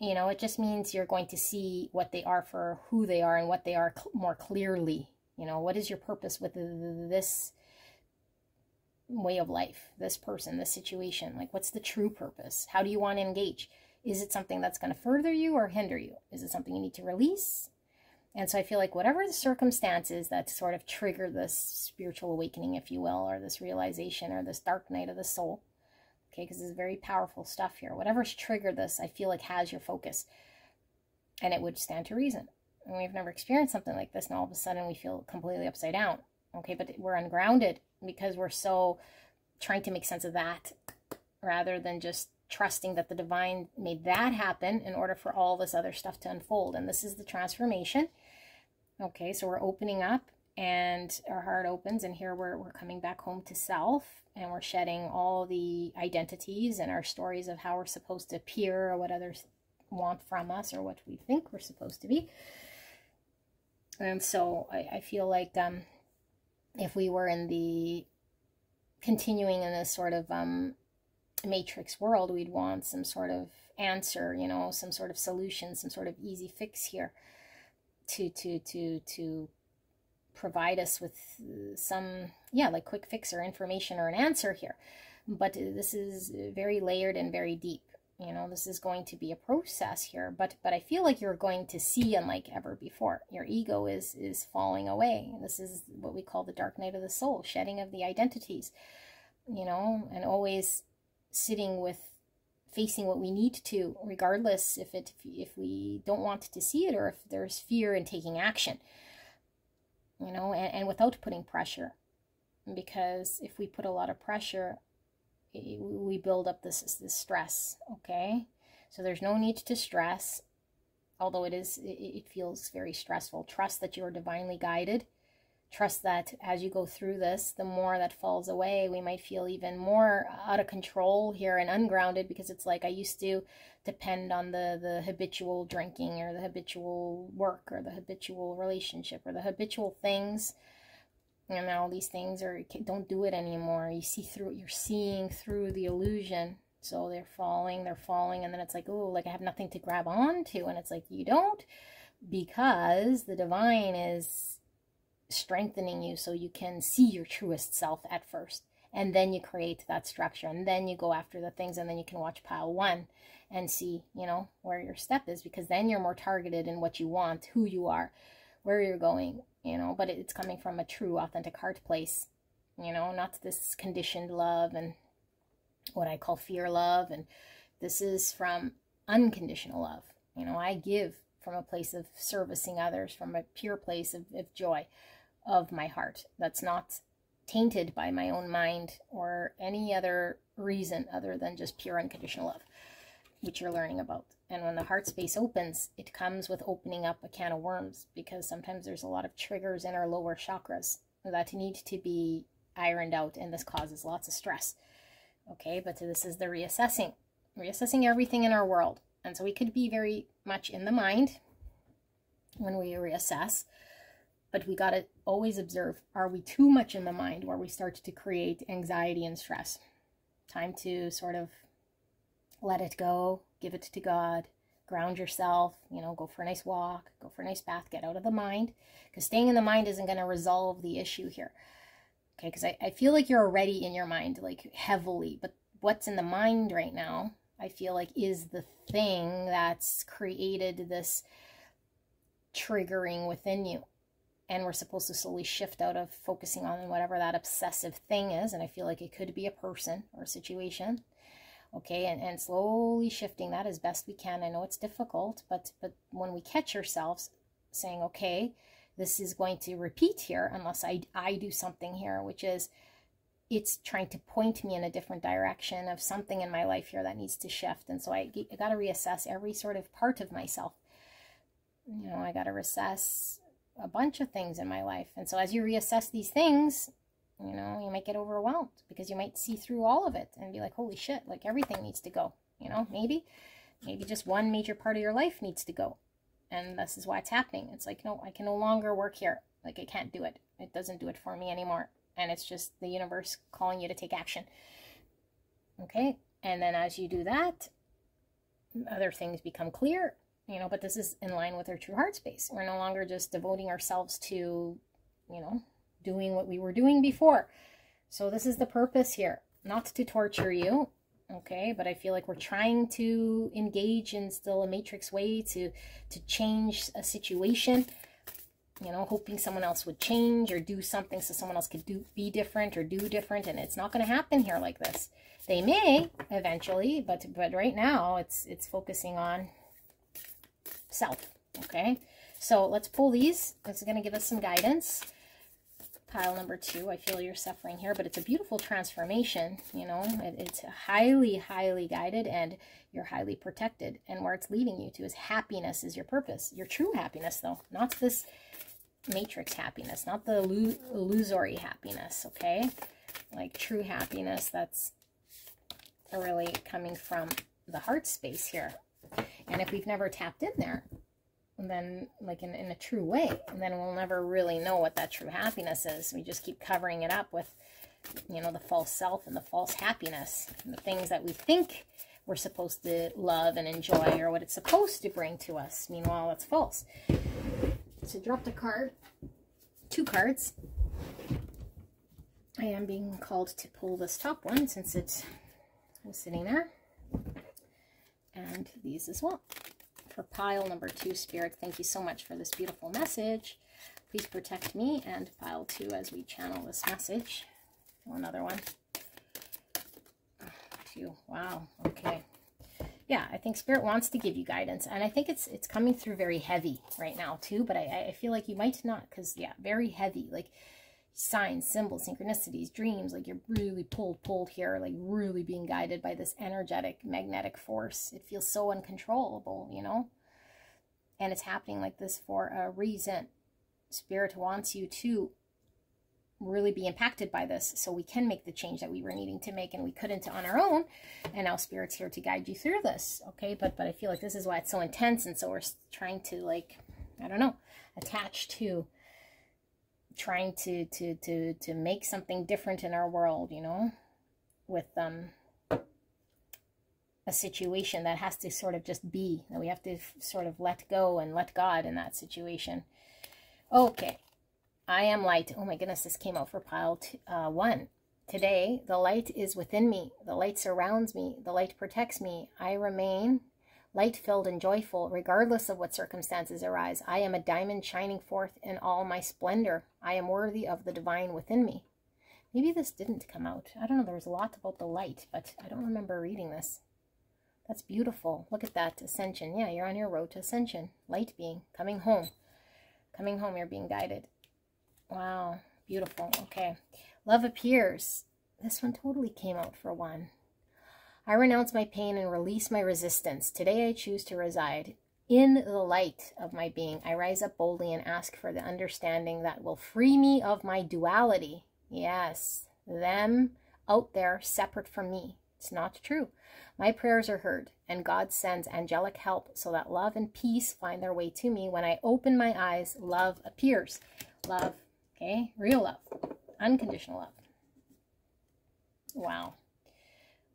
You know, it just means you're going to see what they are for who they are and what they are more clearly. You know, what is your purpose with this way of life, this person, this situation? Like, what's the true purpose? How do you want to engage? Is it something that's going to further you or hinder you? Is it something you need to release? And so I feel like whatever the circumstances that sort of trigger this spiritual awakening, if you will, or this realization or this dark night of the soul, okay, because this is very powerful stuff here. Whatever's triggered this, I feel like has your focus. And it would stand to reason. And we've never experienced something like this, and all of a sudden we feel completely upside down. Okay, but we're ungrounded because we're so trying to make sense of that rather than just trusting that the divine made that happen in order for all this other stuff to unfold. And this is the transformation. Okay, so we're opening up and our heart opens, and here we're coming back home to self, and we're shedding all the identities and our stories of how we're supposed to appear or what others want from us or what we think we're supposed to be. And so I feel like if we were in the continuing in this sort of matrix world, we'd want some sort of answer, you know, some sort of solution, some sort of easy fix here to provide us with some, yeah, like quick fix or information or an answer here. But this is very layered and very deep. You know, this is going to be a process here, but I feel like you're going to see unlike ever before. Your ego is falling away. This is what we call the dark night of the soul, shedding of the identities, you know, and always sitting with facing what we need to, regardless if we don't want to see it, or if there's fear in taking action, you know, and without putting pressure. Because if we put a lot of pressure, we build up this stress, okay? So there's no need to stress, although it feels very stressful. Trust that you are divinely guided. Trust that as you go through this, the more that falls away, we might feel even more out of control here and ungrounded, because it's like I used to depend on the habitual drinking, or the habitual work, or the habitual relationship, or the habitual things. And all these things don't do it anymore. You're seeing through the illusion. So they're falling, and then it's like, oh, like I have nothing to grab on to. And it's like, you don't, because the divine is strengthening you so you can see your truest self at first, and then you create that structure, and then you go after the things, and then you can watch pile 1 and see, you know, where your step is, because then you're more targeted in what you want, who you are, where you're going, you know. But it's coming from a true authentic heart place, you know, not this conditioned love and what I call fear love. And this is from unconditional love. You know, I give from a place of servicing others, from a pure place of joy of my heart that's not tainted by my own mind or any other reason other than just pure unconditional love, which you're learning about. And when the heart space opens, it comes with opening up a can of worms, because sometimes there's a lot of triggers in our lower chakras that need to be ironed out, and this causes lots of stress. Okay, but this is the reassessing everything in our world. And so we could be very much in the mind when we reassess, but we got to always observe, are we too much in the mind where we start to create anxiety and stress? Time to sort of let it go, give it to God, ground yourself, you know, go for a nice walk, go for a nice bath, get out of the mind, because staying in the mind isn't going to resolve the issue here. Okay, because I feel like you're already in your mind, like heavily, but what's in the mind right now, I feel like, is the thing that's created this triggering within you. And we're supposed to slowly shift out of focusing on whatever that obsessive thing is. And I feel like it could be a person or a situation. Okay, and slowly shifting that as best we can. I know it's difficult, but when we catch ourselves saying, okay, this is going to repeat here unless I do something here, which is, it's trying to point me in a different direction of something in my life here that needs to shift. And so I got to reassess every sort of part of myself. You know, I got to reassess a bunch of things in my life. And so as you reassess these things, you know, you might get overwhelmed, because you might see through all of it and be like, holy shit, like everything needs to go, you know, maybe just one major part of your life needs to go. And this is why it's happening. It's like, no, I can no longer work here. Like, I can't do it. It doesn't do it for me anymore. And it's just the universe calling you to take action. Okay. And then as you do that, other things become clear. You know, but this is in line with our true heart space. We're no longer just devoting ourselves to, you know, doing what we were doing before. So this is the purpose here, not to torture you, okay? But I feel like we're trying to engage in still a matrix way to change a situation, you know, hoping someone else would change or do something so someone else could be different or do different. And it's not going to happen here like this. They may eventually, but right now it's focusing on self. Okay, so let's pull these. This is going to give us some guidance. Pile number 2, I feel you're suffering here, but it's a beautiful transformation. You know, it's highly, highly guided, and you're highly protected. And where it's leading you to is happiness is your purpose. Your true happiness, though, not this matrix happiness, not the illusory happiness. Okay, like true happiness that's really coming from the heart space here. And if we've never tapped in there, then like in a true way, then we'll never really know what that true happiness is. We just keep covering it up with, you know, the false self and the false happiness and the things that we think we're supposed to love and enjoy, or what it's supposed to bring to us. Meanwhile, it's false. So dropped a card, 2 cards. I am being called to pull this top one since it was sitting there. And these as well. For pile number 2, Spirit, thank you so much for this beautiful message. Please protect me and pile 2 as we channel this message. Another one. 2. Wow. Okay. yeah, I think Spirit wants to give you guidance. And I think it's coming through very heavy right now too. But I feel like you might not, because, yeah, very heavy. Like signs, symbols, synchronicities, dreams. Like you're really pulled here. Like really being guided by this energetic, magnetic force. It feels so uncontrollable, you know? And it's happening like this for a reason. Spirit wants you to really be impacted by this so we can make the change that we were needing to make and we couldn't on our own. And now Spirit's here to guide you through this. Okay, but I feel like this is why it's so intense, and so we're trying to, like, I don't know, attach to trying to make something different in our world, you know, with a situation that has to sort of just be, that we have to sort of let go and let God in that situation. Okay, I am light. Oh my goodness, this came out for pile 1. Today, the light is within me. The light surrounds me. The light protects me. I remain light-filled and joyful, regardless of what circumstances arise. I am a diamond shining forth in all my splendor. I am worthy of the divine within me. Maybe this didn't come out. I don't know. There was a lot about the light, but I don't remember reading this. That's beautiful. Look at that. Ascension. Yeah, you're on your road to ascension. Light being. Coming home. Coming home. You're being guided. Wow. Beautiful. Okay. Love appears. This one totally came out for 1. I renounce my pain and release my resistance. Today I choose to reside in the light of my being. I rise up boldly and ask for the understanding that will free me of my duality. Yes. Them out there separate from me. It's not true. My prayers are heard, and God sends angelic help so that love and peace find their way to me. When I open my eyes, love appears. Love, okay? Real love. Unconditional love. Wow.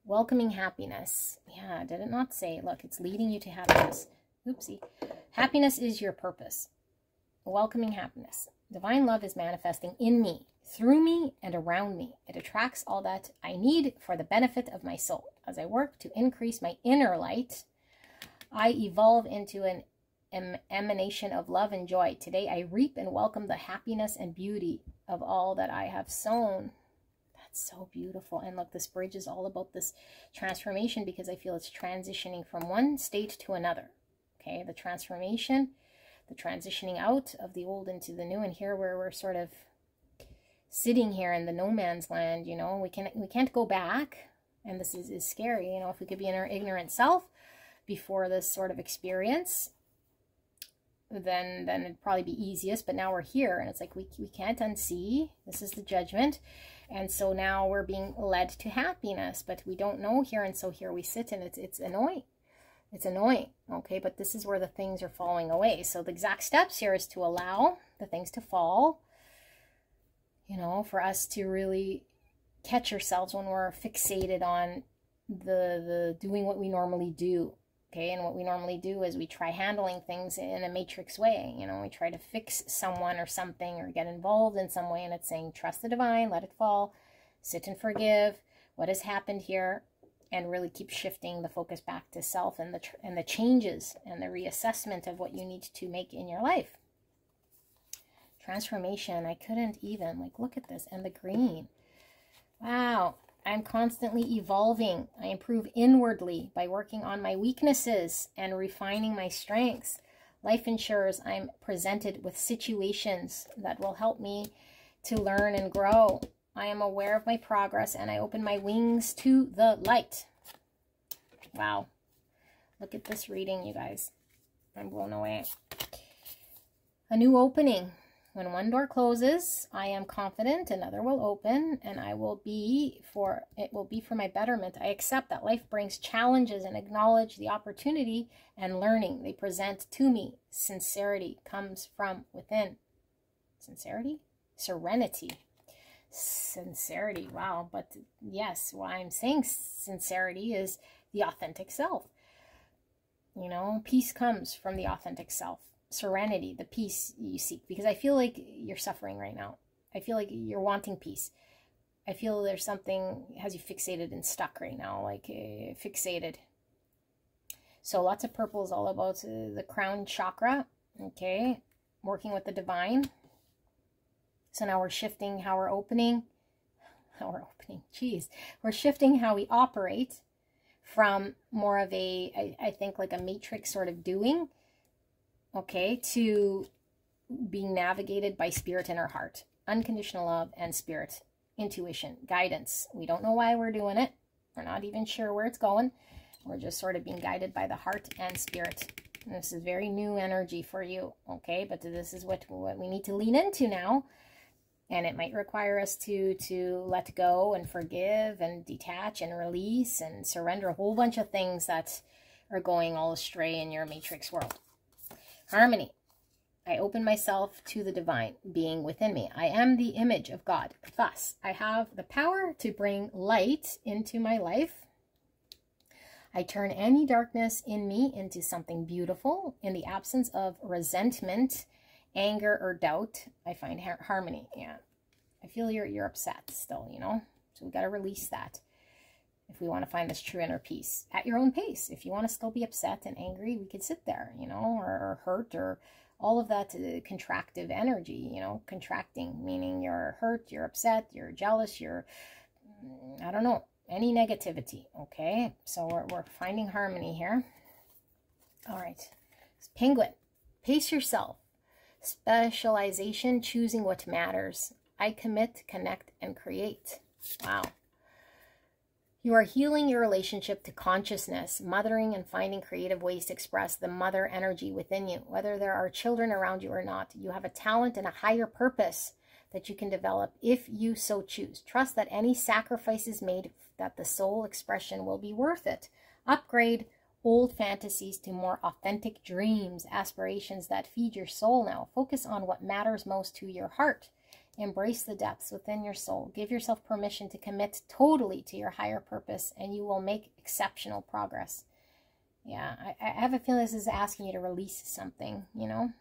Welcoming happiness. Yeah, did it not say? Look, it's leading you to happiness. Oopsie. Happiness is your purpose. Welcoming happiness. Divine love is manifesting in me, through me, and around me. It attracts all that I need for the benefit of my soul. As I work to increase my inner light, I evolve into an emanation of love and joy. Today I reap and welcome the happiness and beauty of all that I have sown. That's so beautiful. And look, this bridge is all about this transformation, because I feel it's transitioning from one state to another. Okay, the transformation, the transitioning out of the old into the new. And here where we're sort of sitting here in the no man's land, you know, we can't go back. And this is scary, you know, if we could be in our ignorant self before this sort of experience, then it'd probably be easiest. But now we're here, and it's like we can't unsee. This is the judgment. And so now we're being led to happiness, but we don't know here. And so here we sit, and it's annoying. It's annoying, okay? But this is where the things are falling away. So the exact steps here is to allow the things to fall, you know, for us to really catch ourselves when we're fixated on the doing what we normally do. Okay, and what we normally do is we try handling things in a matrix way. You know, we try to fix someone or something or get involved in some way, and it's saying, trust the divine, let it fall, sit and forgive what has happened here, and really keep shifting the focus back to self and the changes and the reassessment of what you need to make in your life. Transformation. I couldn't even, like, look at this, and the green. Wow. I'm constantly evolving. I improve inwardly by working on my weaknesses and refining my strengths. Life ensures I'm presented with situations that will help me to learn and grow. I am aware of my progress, and I open my wings to the light. Wow. Look at this reading, you guys. I'm blown away. A new opening. When one door closes, I am confident another will open, and it will be for my betterment. I accept that life brings challenges and acknowledge the opportunity and learning they present to me. Sincerity comes from within. Sincerity? Serenity. Sincerity. Wow. But yes, why I'm saying sincerity is the authentic self. You know, peace comes from the authentic self. Serenity, the peace you seek, because I feel like you're suffering right now. I feel like you're wanting peace. I feel there's something has you fixated and stuck right now, like fixated. So lots of purple is all about the crown chakra. Okay, working with the divine. So now we're shifting how we're opening. Jeez, we're shifting how we operate from more of a, I think like a matrix sort of doing, okay, to being navigated by spirit and our heart. Unconditional love and spirit, intuition, guidance. We don't know why we're doing it. We're not even sure where it's going. We're just sort of being guided by the heart and spirit. And this is very new energy for you, okay? But this is what we need to lean into now. And it might require us to let go and forgive and detach and release and surrender a whole bunch of things that are going all astray in your matrix world. Harmony. I open myself to the divine being within me. I am the image of God. Thus, I have the power to bring light into my life. I turn any darkness in me into something beautiful. In the absence of resentment, anger, or doubt, I find harmony. Yeah, I feel you're upset still, you know? So we got to release that if we want to find this true inner peace at your own pace. If you want to still be upset and angry, we could sit there, you know, or hurt, or all of that contractive energy, you know, contracting, meaning you're hurt, you're upset, you're jealous, you're, I don't know, any negativity, okay? So we're finding harmony here. All right. Penguin, pace yourself. Specialization, choosing what matters. I commit, connect, and create. Wow. You are healing your relationship to consciousness, mothering and finding creative ways to express the mother energy within you. Whether there are children around you or not, you have a talent and a higher purpose that you can develop if you so choose. Trust that any sacrifices made, that the soul expression will be worth it. Upgrade old fantasies to more authentic dreams, aspirations that feed your soul now. Focus on what matters most to your heart. Embrace the depths within your soul. Give yourself permission to commit totally to your higher purpose, and you will make exceptional progress. Yeah, I have a feeling this is asking you to release something, you know?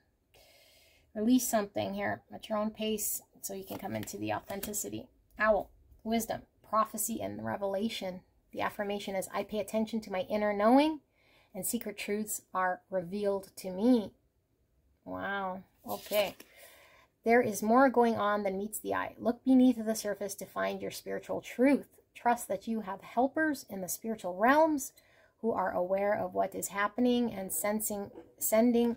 Release something here at your own pace so you can come into the authenticity. Owl, wisdom, prophecy, and revelation. The affirmation is, I pay attention to my inner knowing, and secret truths are revealed to me. Wow, okay. There is more going on than meets the eye. Look beneath the surface to find your spiritual truth. Trust that you have helpers in the spiritual realms who are aware of what is happening and sending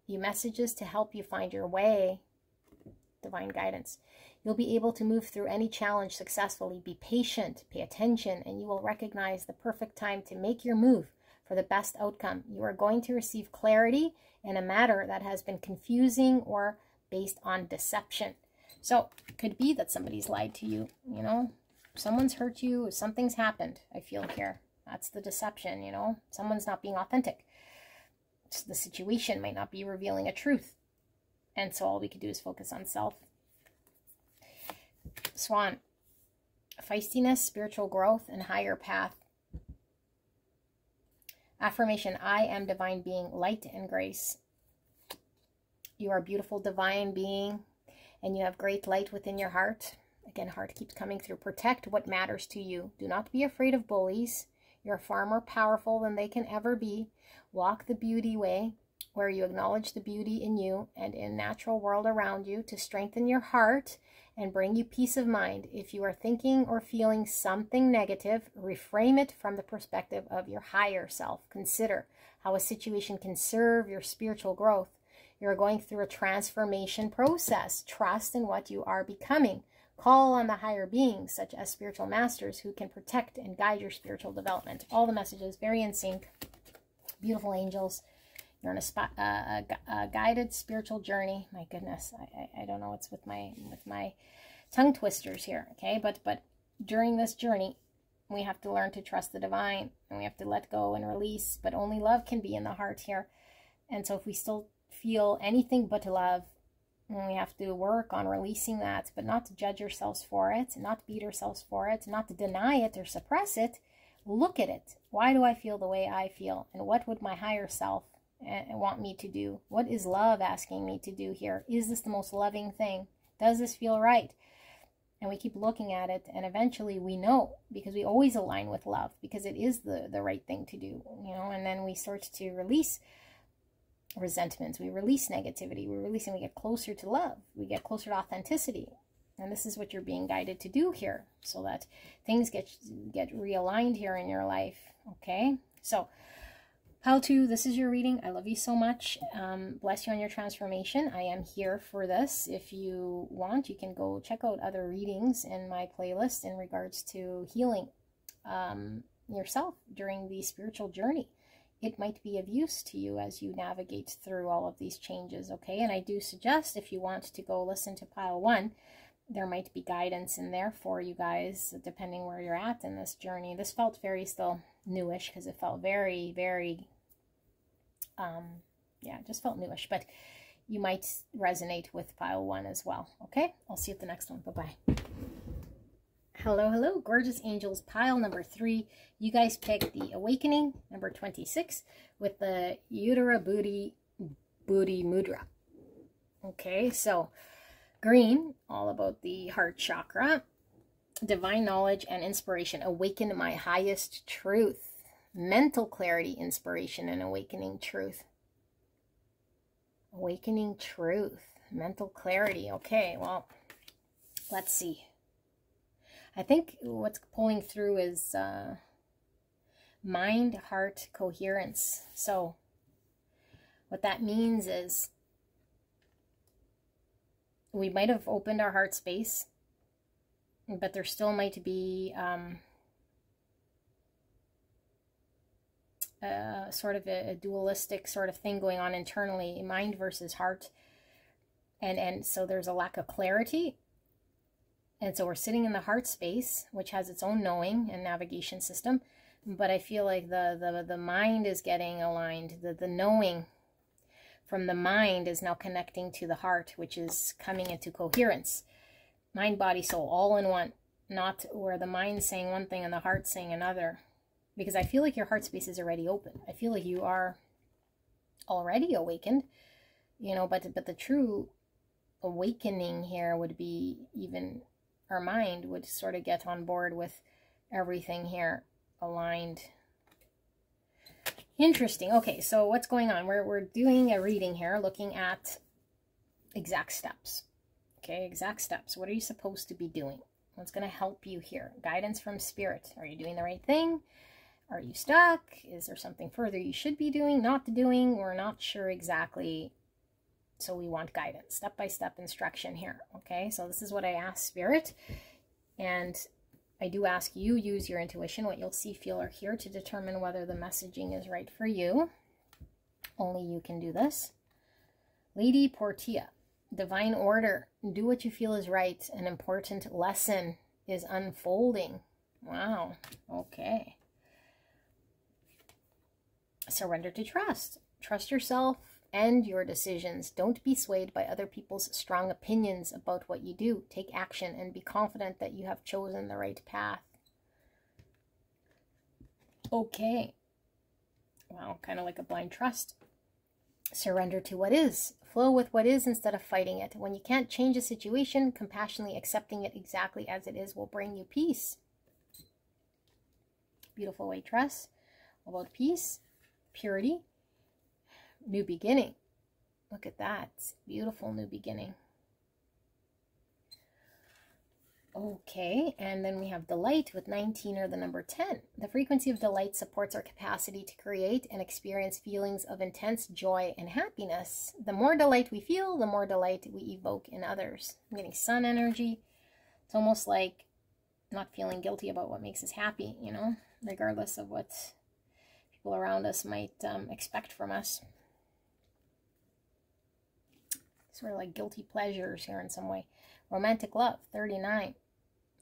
you messages to help you find your way. Divine guidance. You'll be able to move through any challenge successfully. Be patient, pay attention, and you will recognize the perfect time to make your move for the best outcome. You are going to receive clarity in a matter that has been confusing or based on deception. So it could be that somebody's lied to you, you know, someone's hurt you, something's happened, I feel here. That's the deception, you know, someone's not being authentic. The situation might not be revealing a truth. And so all we can do is focus on self. Swan, feistiness, spiritual growth, and higher path. Affirmation, I am divine being, light and grace. You are a beautiful divine being, and you have great light within your heart. Again, heart keeps coming through. Protect what matters to you. Do not be afraid of bullies. You're far more powerful than they can ever be. Walk the beauty way, where you acknowledge the beauty in you and in natural world around you to strengthen your heart and bring you peace of mind. If you are thinking or feeling something negative, reframe it from the perspective of your higher self. Consider how a situation can serve your spiritual growth. You're going through a transformation process. Trust in what you are becoming. Call on the higher beings, such as spiritual masters, who can protect and guide your spiritual development. All the messages, very in sync. Beautiful angels. You're on a guided spiritual journey. My goodness, I don't know what's with my tongue twisters here, okay? But during this journey, we have to learn to trust the divine, and we have to let go and release. But only love can be in the heart here. And so if we still feel anything but love, and we have to work on releasing that, but not to judge ourselves for it, not to beat ourselves for it, not to deny it or suppress it. Look at it. Why do I feel the way I feel? And what would my higher self want me to do? What is love asking me to do here? Is this the most loving thing? Does this feel right? And we keep looking at it, and eventually we know, because we always align with love, because it is the right thing to do, you know. And then we start to release resentments, we release negativity, we release, and we get closer to love, we get closer to authenticity. And this is what you're being guided to do here, so that things get realigned here in your life. Okay, so how to, this is your reading. I love you so much. Bless you on your transformation. I am here for this. If you want, you can go check out other readings in my playlist in regards to healing yourself during the spiritual journey. It might be of use to you as you navigate through all of these changes, okay? And I do suggest, if you want to go listen to pile 1, there might be guidance in there for you guys, depending where you're at in this journey. This felt very still newish, because it felt very, very, yeah, just felt newish. But you might resonate with pile 1 as well, okay? I'll see you at the next one. Bye-bye. Hello, hello, gorgeous angels. Pile number 3. You guys picked the Awakening, number 26, with the Utara Buddhi Mudra. Okay, so green, all about the heart chakra, divine knowledge and inspiration, awaken my highest truth, mental clarity, inspiration, and awakening truth. Awakening truth, mental clarity. Okay, well, let's see. I think what's pulling through is mind-heart coherence. So what that means is we might have opened our heart space, but there still might be sort of a dualistic sort of thing going on internally, mind versus heart. And so there's a lack of clarity. And so we're sitting in the heart space, which has its own knowing and navigation system. But I feel like the mind is getting aligned. The knowing from the mind is now connecting to the heart, which is coming into coherence. Mind, body, soul, all in one. Not where the mind's saying one thing and the heart's saying another. Because I feel like your heart space is already open. I feel like you are already awakened. You know, but the true awakening here would be even... our mind would sort of get on board with everything here aligned. Interesting. Okay, so what's going on? We're doing a reading here, looking at exact steps. Okay, exact steps. What are you supposed to be doing? What's going to help you here? Guidance from spirit. Are you doing the right thing? Are you stuck? Is there something further you should be doing, not doing? We're not sure exactly. So we want guidance, step-by-step instruction here, okay? So this is what I ask Spirit, and I do ask you use your intuition, what you'll see, feel, or hear to determine whether the messaging is right for you. Only you can do this. Lady Portia, divine order, do what you feel is right. An important lesson is unfolding. Wow, okay. Surrender to trust. Trust yourself and your decisions. Don't be swayed by other people's strong opinions about what you do. Take action and be confident that you have chosen the right path. Okay. Wow, kind of like a blind trust. Surrender to what is. Flow with what is instead of fighting it. When you can't change a situation, compassionately accepting it exactly as it is will bring you peace. Beautiful waitress. About peace, purity, new beginning. Look at that. Beautiful new beginning. Okay, and then we have delight with 19, or the number 10. The frequency of delight supports our capacity to create and experience feelings of intense joy and happiness. The more delight we feel, the more delight we evoke in others. I'm getting sun energy. It's almost like not feeling guilty about what makes us happy, you know, regardless of what people around us might expect from us. Sort of like guilty pleasures here in some way. Romantic love, 39.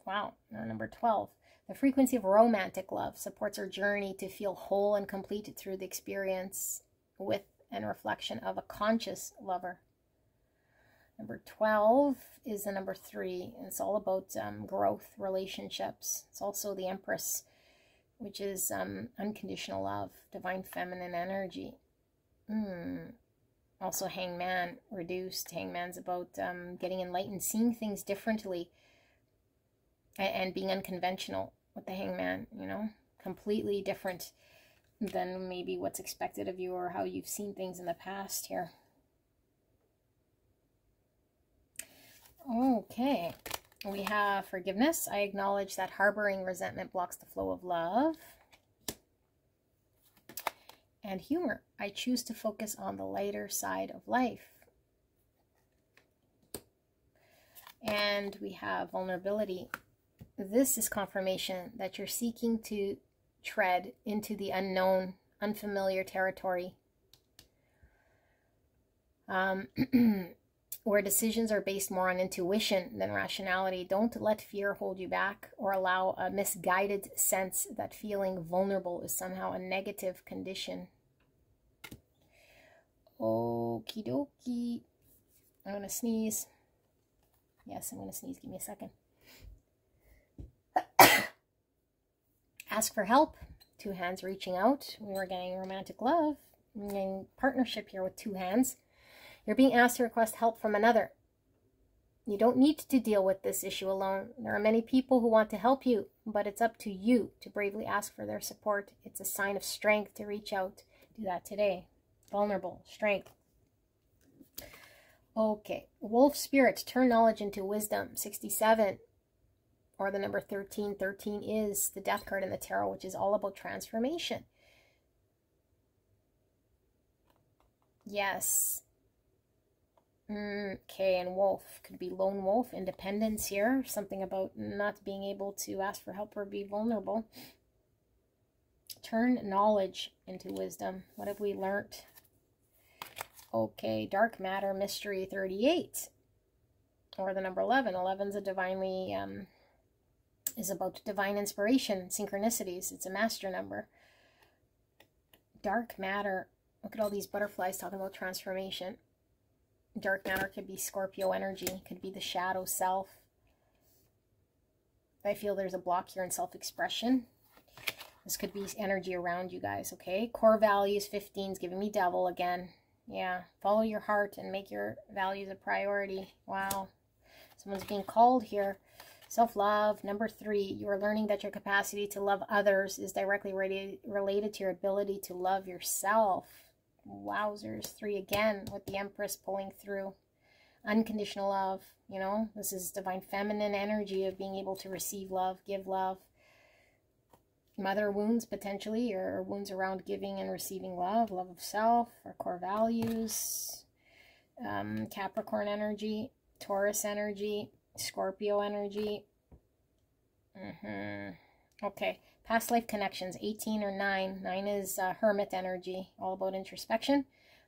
Wow, number 12. The frequency of romantic love supports our journey to feel whole and complete through the experience with and reflection of a conscious lover. Number 12 is the number 3. It's all about growth, relationships. It's also the Empress, which is unconditional love, divine feminine energy. Also Hangman, reduced. Hangman's about getting enlightened, seeing things differently, and being unconventional with the Hangman, you know, completely different than maybe what's expected of you or how you've seen things in the past here. Okay, We have forgiveness. I acknowledge that harboring resentment blocks the flow of love. And humor. I choose to focus on the lighter side of life. And we have vulnerability. This is confirmation that you're seeking to tread into the unknown, unfamiliar territory. Where decisions are based more on intuition than rationality. Don't let fear hold you back or allow a misguided sense that feeling vulnerable is somehow a negative condition. Okie dokie. I'm going to sneeze. Yes, I'm going to sneeze. Give me a second. Ask for help. 2 hands reaching out. We were getting romantic love. We're getting partnership here with 2 hands. You're being asked to request help from another. You don't need to deal with this issue alone. There are many people who want to help you, but it's up to you to bravely ask for their support. It's a sign of strength to reach out. Do that today. Vulnerable. Strength. Okay. Wolf spirit. Turn knowledge into wisdom. 67. Or the number 13. 13 is the death card in the tarot, which is all about transformation. Yes. Okay, and wolf. Could be lone wolf, independence here. Something about not being able to ask for help or be vulnerable. Turn knowledge into wisdom. What have we learnt? Okay, dark matter, mystery, 38. Or the number 11. 11's a divinely, is about divine inspiration, synchronicities. It's a master number. Dark matter. Look at all these butterflies talking about transformation. Dark matter could be Scorpio energy, could be the shadow self. I feel there's a block here in self-expression. This could be energy around you guys, okay? Core values, 15's giving me devil again. Yeah, follow your heart and make your values a priority. Wow. Someone's being called here. Self-love, number 3. You are learning that your capacity to love others is directly related to your ability to love yourself. Wowzers. 3 again with the Empress pulling through. Unconditional love, you know, this is divine feminine energy of being able to receive love, give love. Mother wounds potentially, or wounds around giving and receiving love, love of self, or core values. Capricorn energy, Taurus energy, Scorpio energy. Okay. Past life connections, 18 or 9. 9 is hermit energy, all about introspection.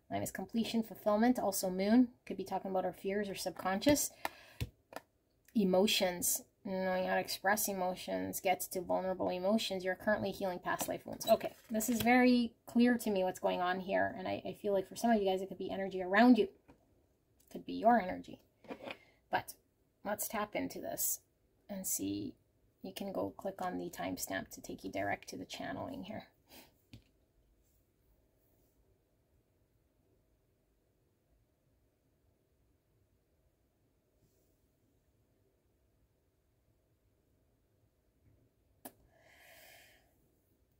9 is completion, fulfillment, also moon. Could be talking about our fears or subconscious. Emotions, knowing how to express emotions, gets to vulnerable emotions. You're currently healing past life wounds. Okay, this is very clear to me what's going on here. And I feel like for some of you guys, it could be energy around you. It could be your energy. But let's tap into this and see. You can go click on the timestamp to take you direct to the channeling here.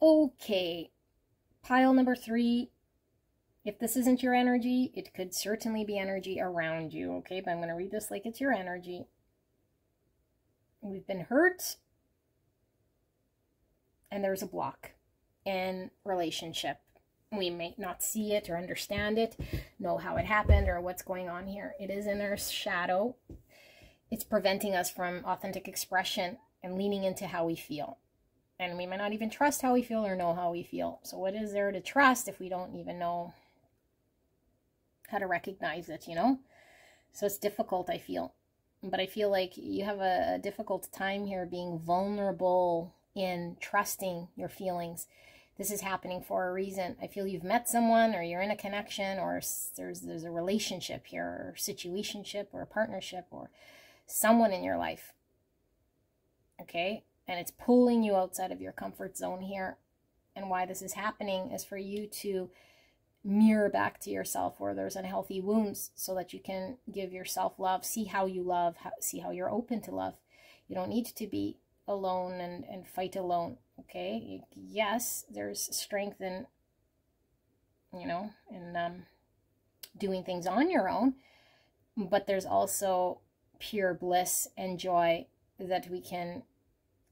Okay, pile number 3. If this isn't your energy, it could certainly be energy around you, okay? But I'm going to read this like it's your energy. We've been hurt. And there's a block in relationship. We may not see it or understand it, know how it happened or what's going on here. It is in our shadow. It's preventing us from authentic expression and leaning into how we feel. And we might not even trust how we feel or know how we feel. So what is there to trust if we don't even know how to recognize it, you know? So it's difficult, I feel. But I feel like you have a difficult time here being vulnerable in trusting your feelings. This is happening for a reason. I feel you've met someone, or you're in a connection, or there's a relationship here, or situationship, or a partnership, or someone in your life. Okay? And it's pulling you outside of your comfort zone here. And why this is happening is for you to mirror back to yourself where there's unhealthy wounds, so that you can give yourself love, see how you love, see how you're open to love. You don't need to be alone and fight alone, okay? Yes, there's strength in, you know, in doing things on your own, but there's also pure bliss and joy that we can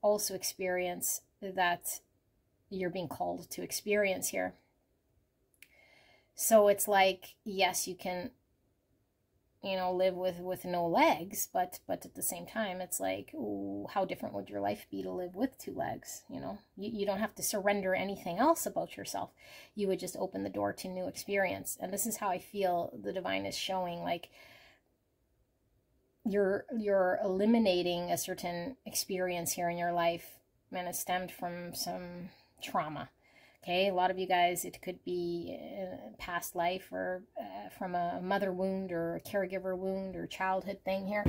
also experience, that you're being called to experience here. So it's like, yes, you can, you know, live with no legs, but at the same time, it's like, ooh, how different would your life be to live with 2 legs? You know, you don't have to surrender anything else about yourself. You would just open the door to new experience. And this is how I feel the divine is showing, like, you're eliminating a certain experience here in your life, and it stemmed from some trauma. Okay, a lot of you guys, it could be a past life, or from a mother wound or a caregiver wound or childhood thing here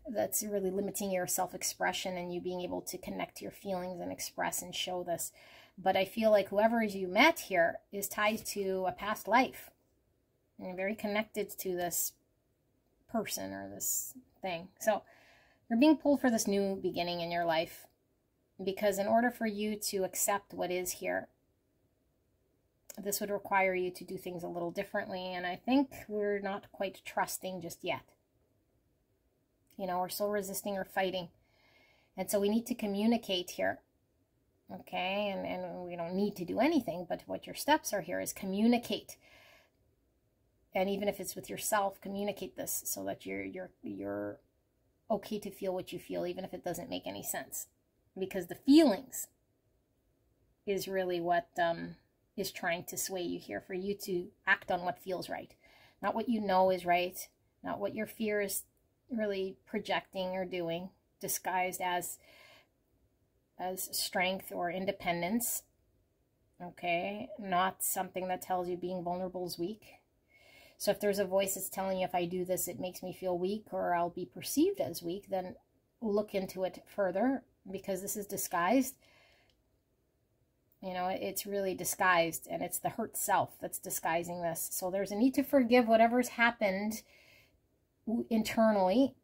that's really limiting your self-expression and you being able to connect to your feelings and express and show this. But I feel like whoever you met here is tied to a past life and very connected to this person or this thing. So you're being pulled for this new beginning in your life, because in order for you to accept what is here, this would require you to do things a little differently. And I think we're not quite trusting just yet. You know, we're still resisting or fighting. And so we need to communicate here. Okay, and we don't need to do anything, but what your steps are here is communicate. And even if it's with yourself, communicate this so that you're okay to feel what you feel, even if it doesn't make any sense. Because the feelings is really what is trying to sway you here, for you to act on what feels right. Not what you know is right, not what your fear is really projecting or doing, disguised as strength or independence. Okay, not something that tells you being vulnerable is weak. So if there's a voice that's telling you, if I do this, it makes me feel weak, or I'll be perceived as weak, then look into it further, because this is disguised. You know, it's really disguised, and it's the hurt self that's disguising this. So there's a need to forgive whatever's happened internally,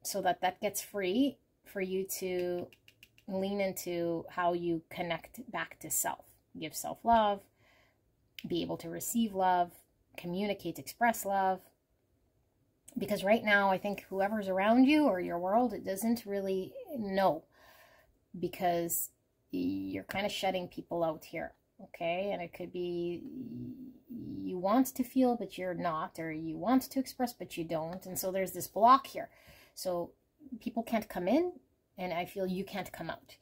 so that that gets free for you to lean into how you connect back to self. Give self-love, be able to receive love, communicate, express love. Because right now, I think whoever's around you or your world, it doesn't really know, because you're kind of shutting people out here. Okay, and it could be you want to feel but you're not, or you want to express but you don't, and so there's this block here. So people can't come in, and I feel you can't come out.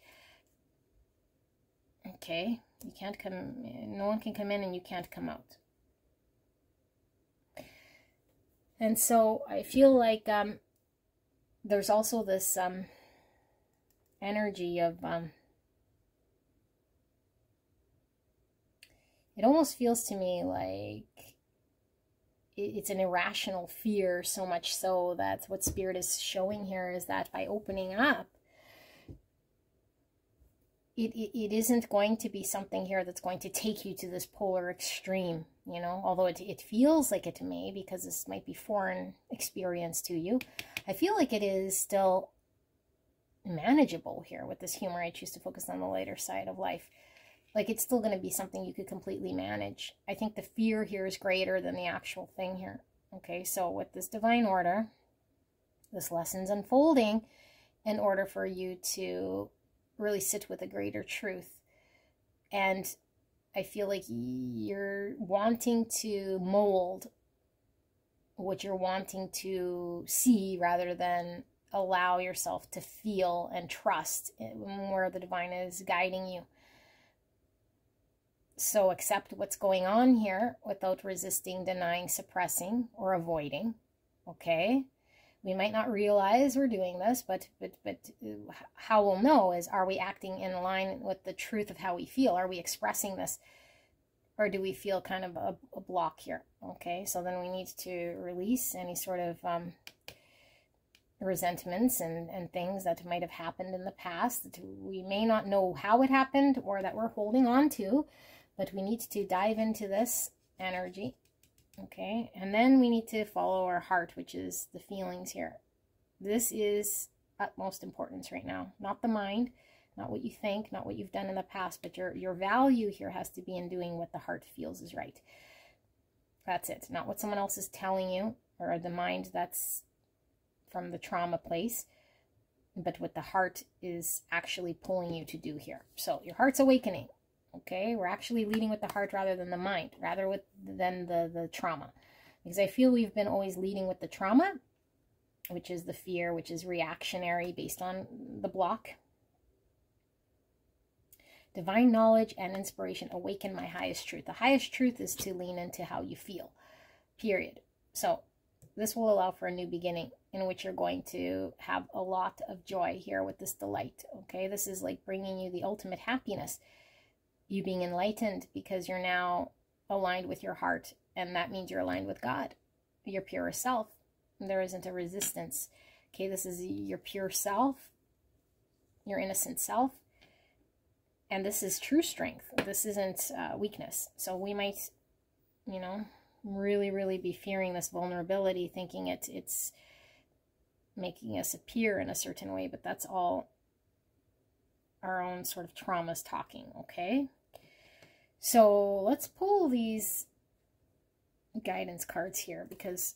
Okay, you can't come, no one can come in and you can't come out. And so I feel like there's also this energy of it almost feels to me like it's an irrational fear, so much so that what Spirit is showing here is that by opening up, it isn't going to be something here that's going to take you to this polar extreme, you know, although it feels like it may, because this might be foreign experience to you. I feel like it is still manageable here with this humor. I choose to focus on the lighter side of life. Like, it's still going to be something you could completely manage. I think the fear here is greater than the actual thing here. Okay, so with this divine order, this lesson's unfolding in order for you to really sit with a greater truth. And I feel like you're wanting to mold what you're wanting to see, rather than allow yourself to feel and trust where the divine is guiding you. So accept what's going on here without resisting, denying, suppressing, or avoiding. Okay? We might not realize we're doing this, but how we'll know is, are we acting in line with the truth of how we feel? Are we expressing this? Or do we feel kind of a block here? Okay, so then we need to release any sort of resentments and things that might have happened in the past that we may not know how it happened, or that we're holding on to, but we need to dive into this energy. Okay, and then we need to follow our heart, which is the feelings here. This is utmost importance right now. Not the mind, not what you think, not what you've done in the past, but your value here has to be in doing what the heart feels is right. That's it. Not what someone else is telling you, or the mind that's from the trauma place, but what the heart is actually pulling you to do here. So your heart's awakening. Okay, we're actually leading with the heart rather than the mind, than the trauma. Because I feel we've been always leading with the trauma, which is the fear, which is reactionary based on the block. Divine knowledge and inspiration awaken my highest truth. The highest truth is to lean into how you feel, period. So this will allow for a new beginning in which you're going to have a lot of joy here with this delight. Okay, this is like bringing you the ultimate happiness. You being enlightened because you're now aligned with your heart, and that means you're aligned with God, your pure self. There isn't a resistance. Okay, this is your pure self, your innocent self, and this is true strength. This isn't weakness. So we might, you know, really be fearing this vulnerability, thinking it's making us appear in a certain way, but that's all our own sort of traumas talking. Okay, so let's pull these guidance cards here, because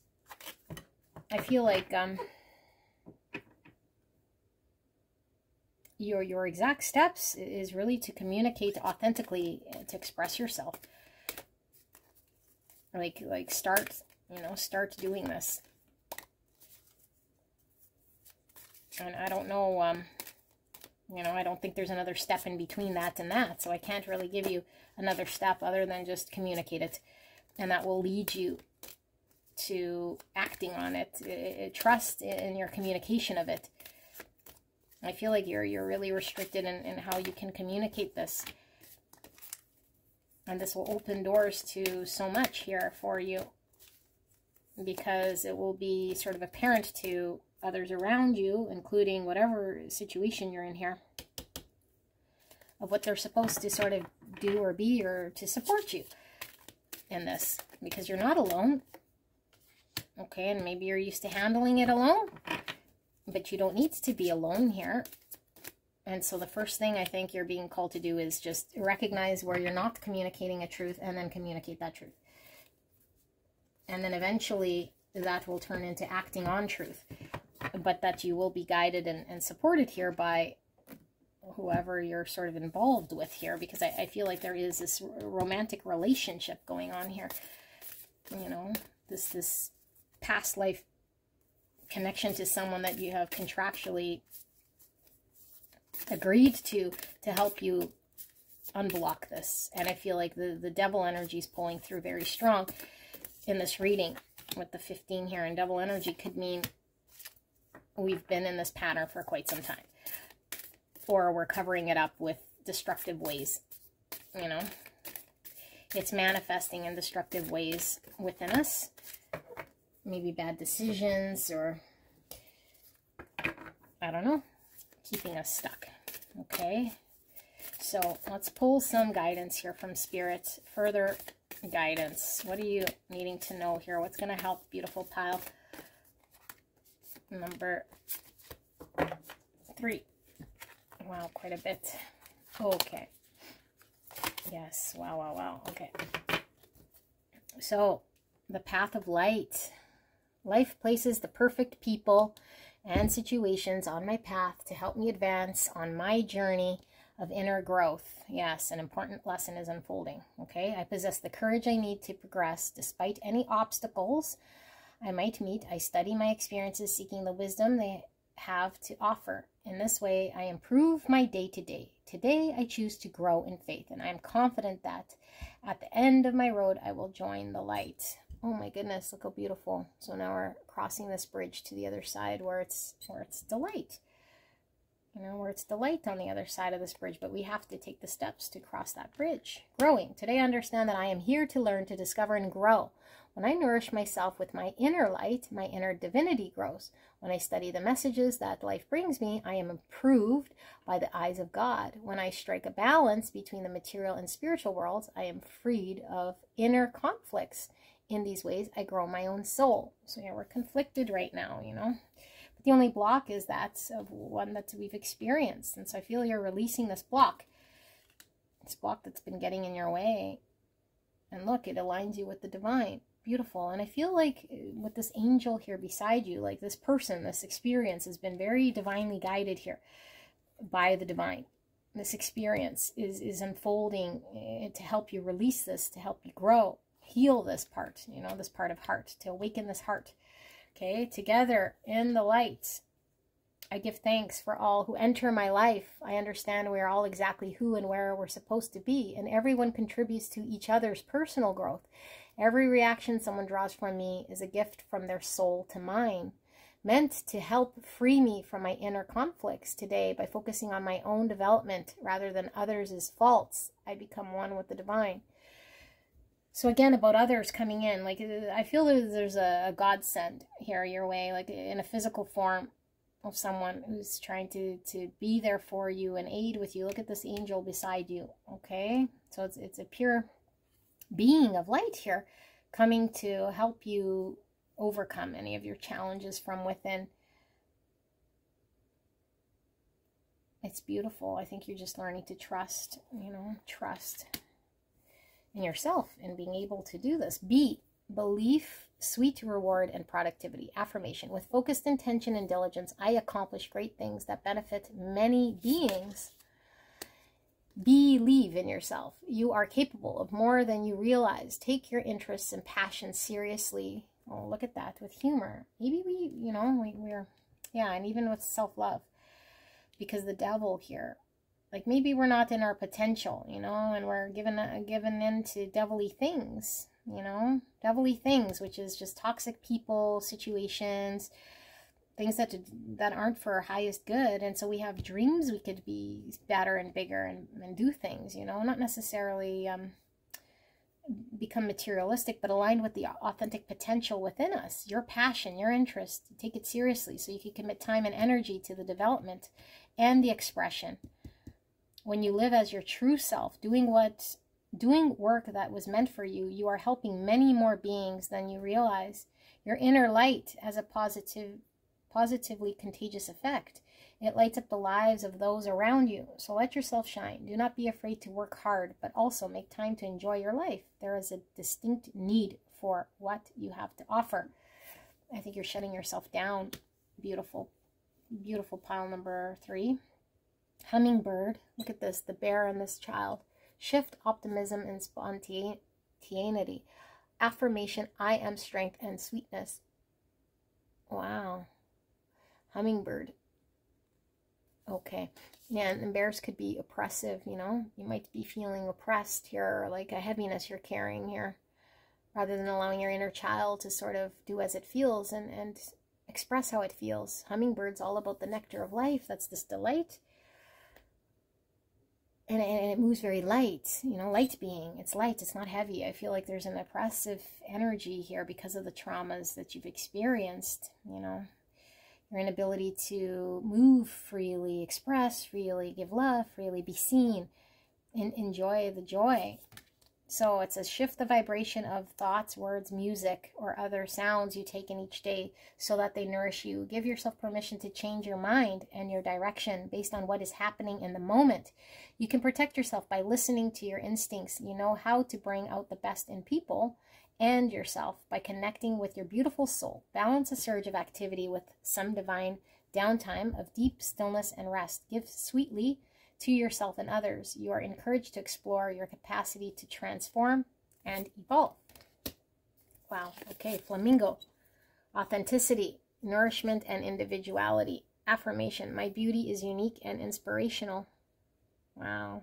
I feel like your exact steps is really to communicate authentically, to express yourself. Like start doing this. And I don't know, you know, I don't think there's another step in between that and that. So I can't really give you another step other than just communicate it. And that will lead you to acting on it. Trust in your communication of it. I feel like you're really restricted in how you can communicate this. And this will open doors to so much here for you, because it will be sort of apparent to others around you, including whatever situation you're in here, of what they're supposed to sort of do or be, or to support you in this, because you're not alone. Okay, and maybe you're used to handling it alone, but you don't need to be alone here. And so the first thing I think you're being called to do is just recognize where you're not communicating a truth, and then communicate that truth. And then eventually that will turn into acting on truth, but that you will be guided and supported here by whoever you're sort of involved with here, because I feel like there is this romantic relationship going on here. You know, this past life connection to someone that you have contractually agreed to help you unblock this. And I feel like the devil energy is pulling through very strong in this reading with the 15 here. And devil energy could mean we've been in this pattern for quite some time, or we're covering it up with destructive ways. You know, it's manifesting in destructive ways within us. Maybe bad decisions, or I don't know, keeping us stuck. Okay, so let's pull some guidance here from Spirit. Further guidance. What are you needing to know here? What's going to help, beautiful pile? Number 3. Wow, quite a bit. Okay. Yes. Wow. Okay. So, the path of light. Life places the perfect people and situations on my path to help me advance on my journey of inner growth. Yes, an important lesson is unfolding. Okay, I possess the courage I need to progress despite any obstacles I might meet. I study my experiences, seeking the wisdom they have to offer. In this way, I improve my day to day. Today, I choose to grow in faith, and I am confident that at the end of my road, I will join the light. Oh my goodness, look how beautiful. So now we're crossing this bridge to the other side where it's delight. You know, where it's delight on the other side of this bridge, but we have to take the steps to cross that bridge. Growing. Today I understand that I am here to learn, to discover, and grow. When I nourish myself with my inner light, my inner divinity grows. When I study the messages that life brings me, I am improved by the eyes of God. When I strike a balance between the material and spiritual worlds, I am freed of inner conflicts. In these ways, I grow my own soul. So yeah, we're conflicted right now, you know. But the only block is that of one that we've experienced. And so I feel you're releasing this block. This block that's been getting in your way. And look, it aligns you with the divine. beautiful. And I feel like with this angel here beside you, like this person, this experience has been very divinely guided here by the divine. This experience is unfolding to help you release this, to help you grow, heal this part, you know, this part of heart, to awaken this heart. Okay, together in the light, I give thanks for all who enter my life. I understand we are all exactly who and where we're supposed to be, and everyone contributes to each other's personal growth. Every reaction someone draws from me is a gift from their soul to mine, meant to help free me from my inner conflicts. Today, by focusing on my own development rather than others' faults, I become one with the divine. So again, about others coming in, like I feel there's a godsend here your way, like in a physical form of someone who's trying to be there for you and aid with you. Look at this angel beside you, okay? So it's a pure being of light here coming to help you overcome any of your challenges from within. It's beautiful. I think you're just learning to trust, you know, trust in yourself and being able to do this. Belief, sweet reward, and productivity. Affirmation. With focused intention and diligence, I accomplish great things that benefit many beings. Believe in yourself. You are capable of more than you realize. Take your interests and passions seriously. Oh, look at that, with humor. Maybe we're, yeah, and even with self-love. Because the devil here, like maybe we're not in our potential, you know, and we're given into devilly things, you know, devilly things, which is just toxic people, situations, things that aren't for our highest good. And so we have dreams we could be better and bigger and do things, you know, not necessarily become materialistic, but aligned with the authentic potential within us, your passion, your interest. Take it seriously so you can commit time and energy to the development and the expression. When you live as your true self, doing work that was meant for you, you are helping many more beings than you realize. Your inner light has a positively contagious effect. It lights up the lives of those around you. So let yourself shine. Do not be afraid to work hard, but also make time to enjoy your life. There is a distinct need for what you have to offer. I think you're shutting yourself down. Beautiful, beautiful pile number 3. Hummingbird. Look at this, the bear and this child. Shift, optimism, and spontaneity. Affirmation, I am strength and sweetness. Wow. Hummingbird. Okay. Yeah, and bears could be oppressive, you know. You might be feeling oppressed here, or like a heaviness you're carrying here, rather than allowing your inner child to sort of do as it feels and express how it feels. Hummingbird's all about the nectar of life. That's this delight. And it moves very light, you know, light being. It's light, it's not heavy. I feel like there's an oppressive energy here because of the traumas that you've experienced, you know. Your inability to move freely, express freely, give love freely, be seen, and enjoy the joy. So it's a shift the vibration of thoughts, words, music, or other sounds you take in each day so that they nourish you. Give yourself permission to change your mind and your direction based on what is happening in the moment. You can protect yourself by listening to your instincts. You know how to bring out the best in people and yourself by connecting with your beautiful soul. Balance a surge of activity with some divine downtime of deep stillness and rest. Give sweetly to yourself and others. You are encouraged to explore your capacity to transform and evolve. Wow. Okay, flamingo. Authenticity, nourishment, and individuality. Affirmation, my beauty is unique and inspirational. Wow.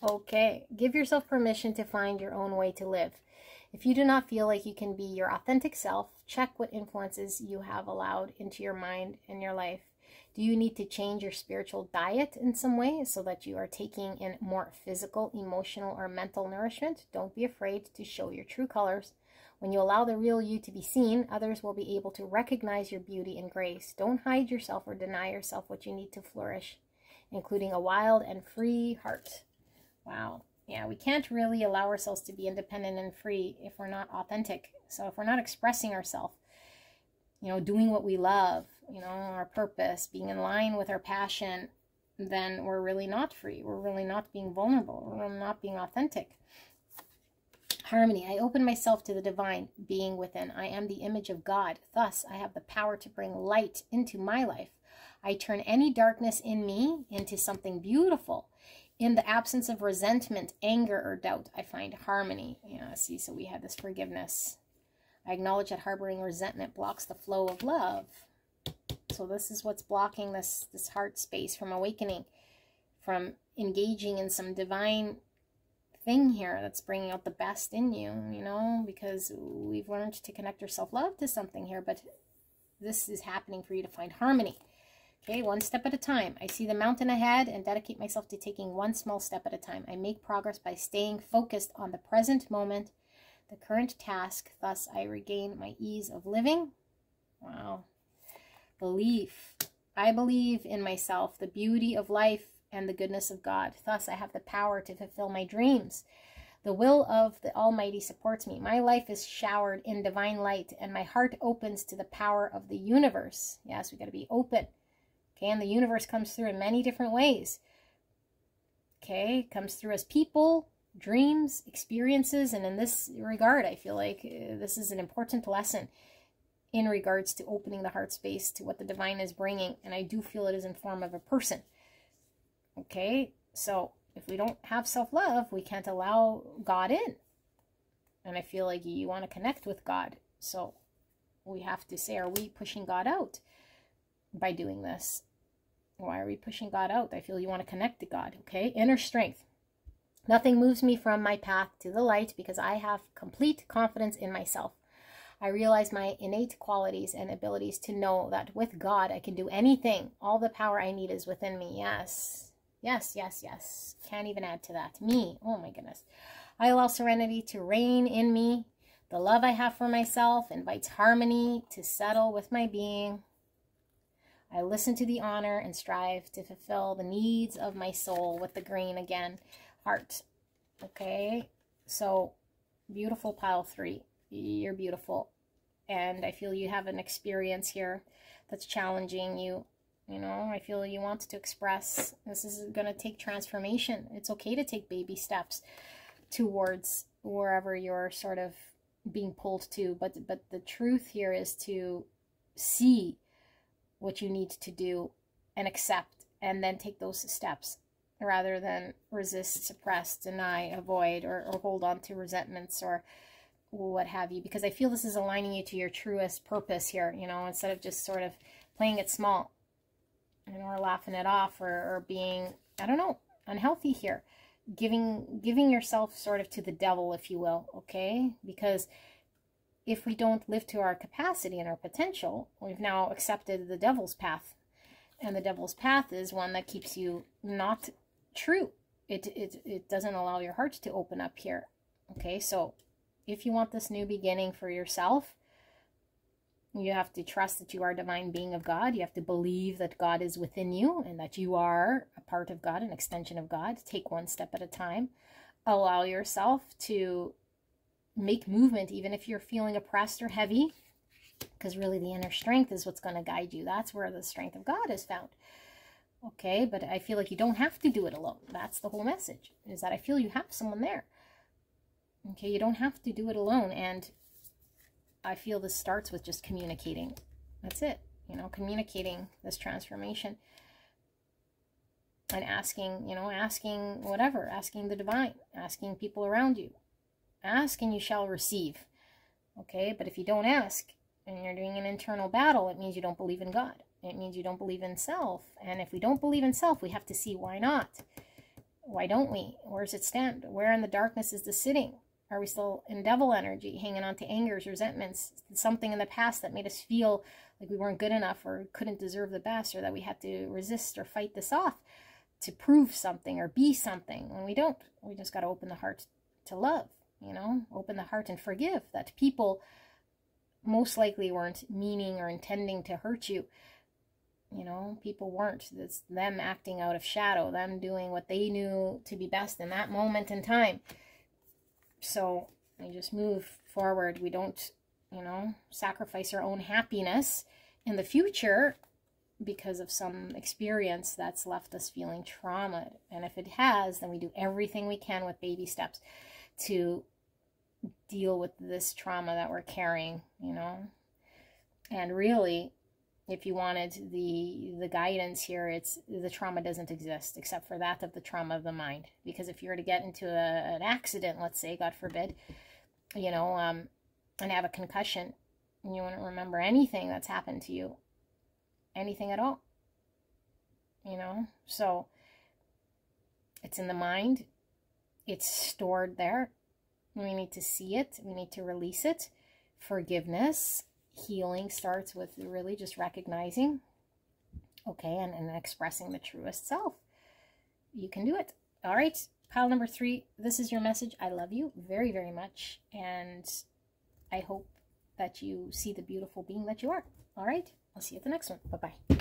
Okay, give yourself permission to find your own way to live. If you do not feel like you can be your authentic self, check what influences you have allowed into your mind and your life. Do you need to change your spiritual diet in some way so that you are taking in more physical, emotional, or mental nourishment? Don't be afraid to show your true colors. When you allow the real you to be seen, others will be able to recognize your beauty and grace. Don't hide yourself or deny yourself what you need to flourish, including a wild and free heart. Wow. Yeah, we can't really allow ourselves to be independent and free if we're not authentic. So if we're not expressing ourselves, you know, doing what we love, you know, our purpose, being in line with our passion, then we're really not free. We're really not being vulnerable. We're really not being authentic. Harmony. I open myself to the divine being within. I am the image of God. Thus, I have the power to bring light into my life. I turn any darkness in me into something beautiful. In the absence of resentment, anger, or doubt, I find harmony. Yeah, see, so we have this forgiveness. I acknowledge that harboring resentment blocks the flow of love. So this is what's blocking this heart space from awakening, from engaging in some divine thing here that's bringing out the best in you, you know, because we've learned to connect our self-love to something here, but this is happening for you to find harmony. Okay, one step at a time. I see the mountain ahead and dedicate myself to taking one small step at a time. I make progress by staying focused on the present moment, the current task. Thus, I regain my ease of living. Wow. Belief. I believe in myself, the beauty of life, and the goodness of God. Thus, I have the power to fulfill my dreams. The will of the Almighty supports me. My life is showered in divine light, and my heart opens to the power of the universe. Yes, we got to be open. Okay, and the universe comes through in many different ways. Okay, it comes through as people, dreams, experiences, and in this regard, I feel like this is an important lesson in regards to opening the heart space to what the divine is bringing, and I do feel it is in form of a person. Okay, so if we don't have self-love, we can't allow God in. And I feel like you want to connect with God. So we have to say, are we pushing God out by doing this? Why are we pushing God out? I feel you want to connect to God. Okay, inner strength. Nothing moves me from my path to the light because I have complete confidence in myself. I realize my innate qualities and abilities to know that with God, I can do anything. All the power I need is within me. Yes. Yes, yes, yes. Can't even add to that. Me. Oh my goodness. I allow serenity to reign in me. The love I have for myself invites harmony to settle with my being. I listen to the honor and strive to fulfill the needs of my soul with the green again. Heart. Okay. So beautiful pile 3. You're beautiful. And I feel you have an experience here that's challenging you. You know, I feel you want to express. This is going to take transformation. It's okay to take baby steps towards wherever you're sort of being pulled to. But the truth here is to see what you need to do and accept, and then take those steps rather than resist, suppress, deny, avoid, or hold on to resentments or what have you. Because I feel this is aligning you to your truest purpose here, you know, instead of just sort of playing it small. You know, or laughing it off, or being, I don't know, unhealthy here. Giving yourself sort of to the devil, if you will, okay? Because if we don't live to our capacity and our potential, we've now accepted the devil's path. And the devil's path is one that keeps you not true. It doesn't allow your heart to open up here. Okay, so if you want this new beginning for yourself, you have to trust that you are a divine being of God. You have to believe that God is within you and that you are a part of God, an extension of God. Take one step at a time. Allow yourself to make movement, even if you're feeling oppressed or heavy, because really the inner strength is what's going to guide you. That's where the strength of God is found. Okay, but I feel like you don't have to do it alone. That's the whole message, is that I feel you have someone there. Okay, you don't have to do it alone. And I feel this starts with just communicating. That's it. You know, communicating this transformation and asking, you know, asking whatever, asking the divine, asking people around you. Ask and you shall receive. Okay, but if you don't ask and you're doing an internal battle, it means you don't believe in God. It means you don't believe in self. And if we don't believe in self, we have to see why not. Why don't we? Where does it stand? Where in the darkness is this sitting? Are we still in devil energy, hanging on to angers, resentments, something in the past that made us feel like we weren't good enough or couldn't deserve the best, or that we had to resist or fight this off to prove something or be something when we don't? We just got to open the heart to love, you know, open the heart and forgive that people most likely weren't meaning or intending to hurt you. You know, people weren't. It's them acting out of shadow, them doing what they knew to be best in that moment in time. So we just move forward. We don't, you know, sacrifice our own happiness in the future because of some experience that's left us feeling trauma. And if it has, then we do everything we can with baby steps to deal with this trauma that we're carrying, you know. And really, if you wanted the guidance here, it's the trauma doesn't exist except for that of the trauma of the mind. Because if you were to get into an accident, let's say, God forbid, you know, and have a concussion, you wouldn't remember anything that's happened to you, anything at all, you know. So it's in the mind, it's stored there. We need to see it, we need to release it. Forgiveness, healing starts with really just recognizing, okay, and expressing the truest self. You can do it. All right, pile number 3, this is your message. I love you very, very much, and I hope that you see the beautiful being that you are. All right, I'll see you at the next one. Bye-bye.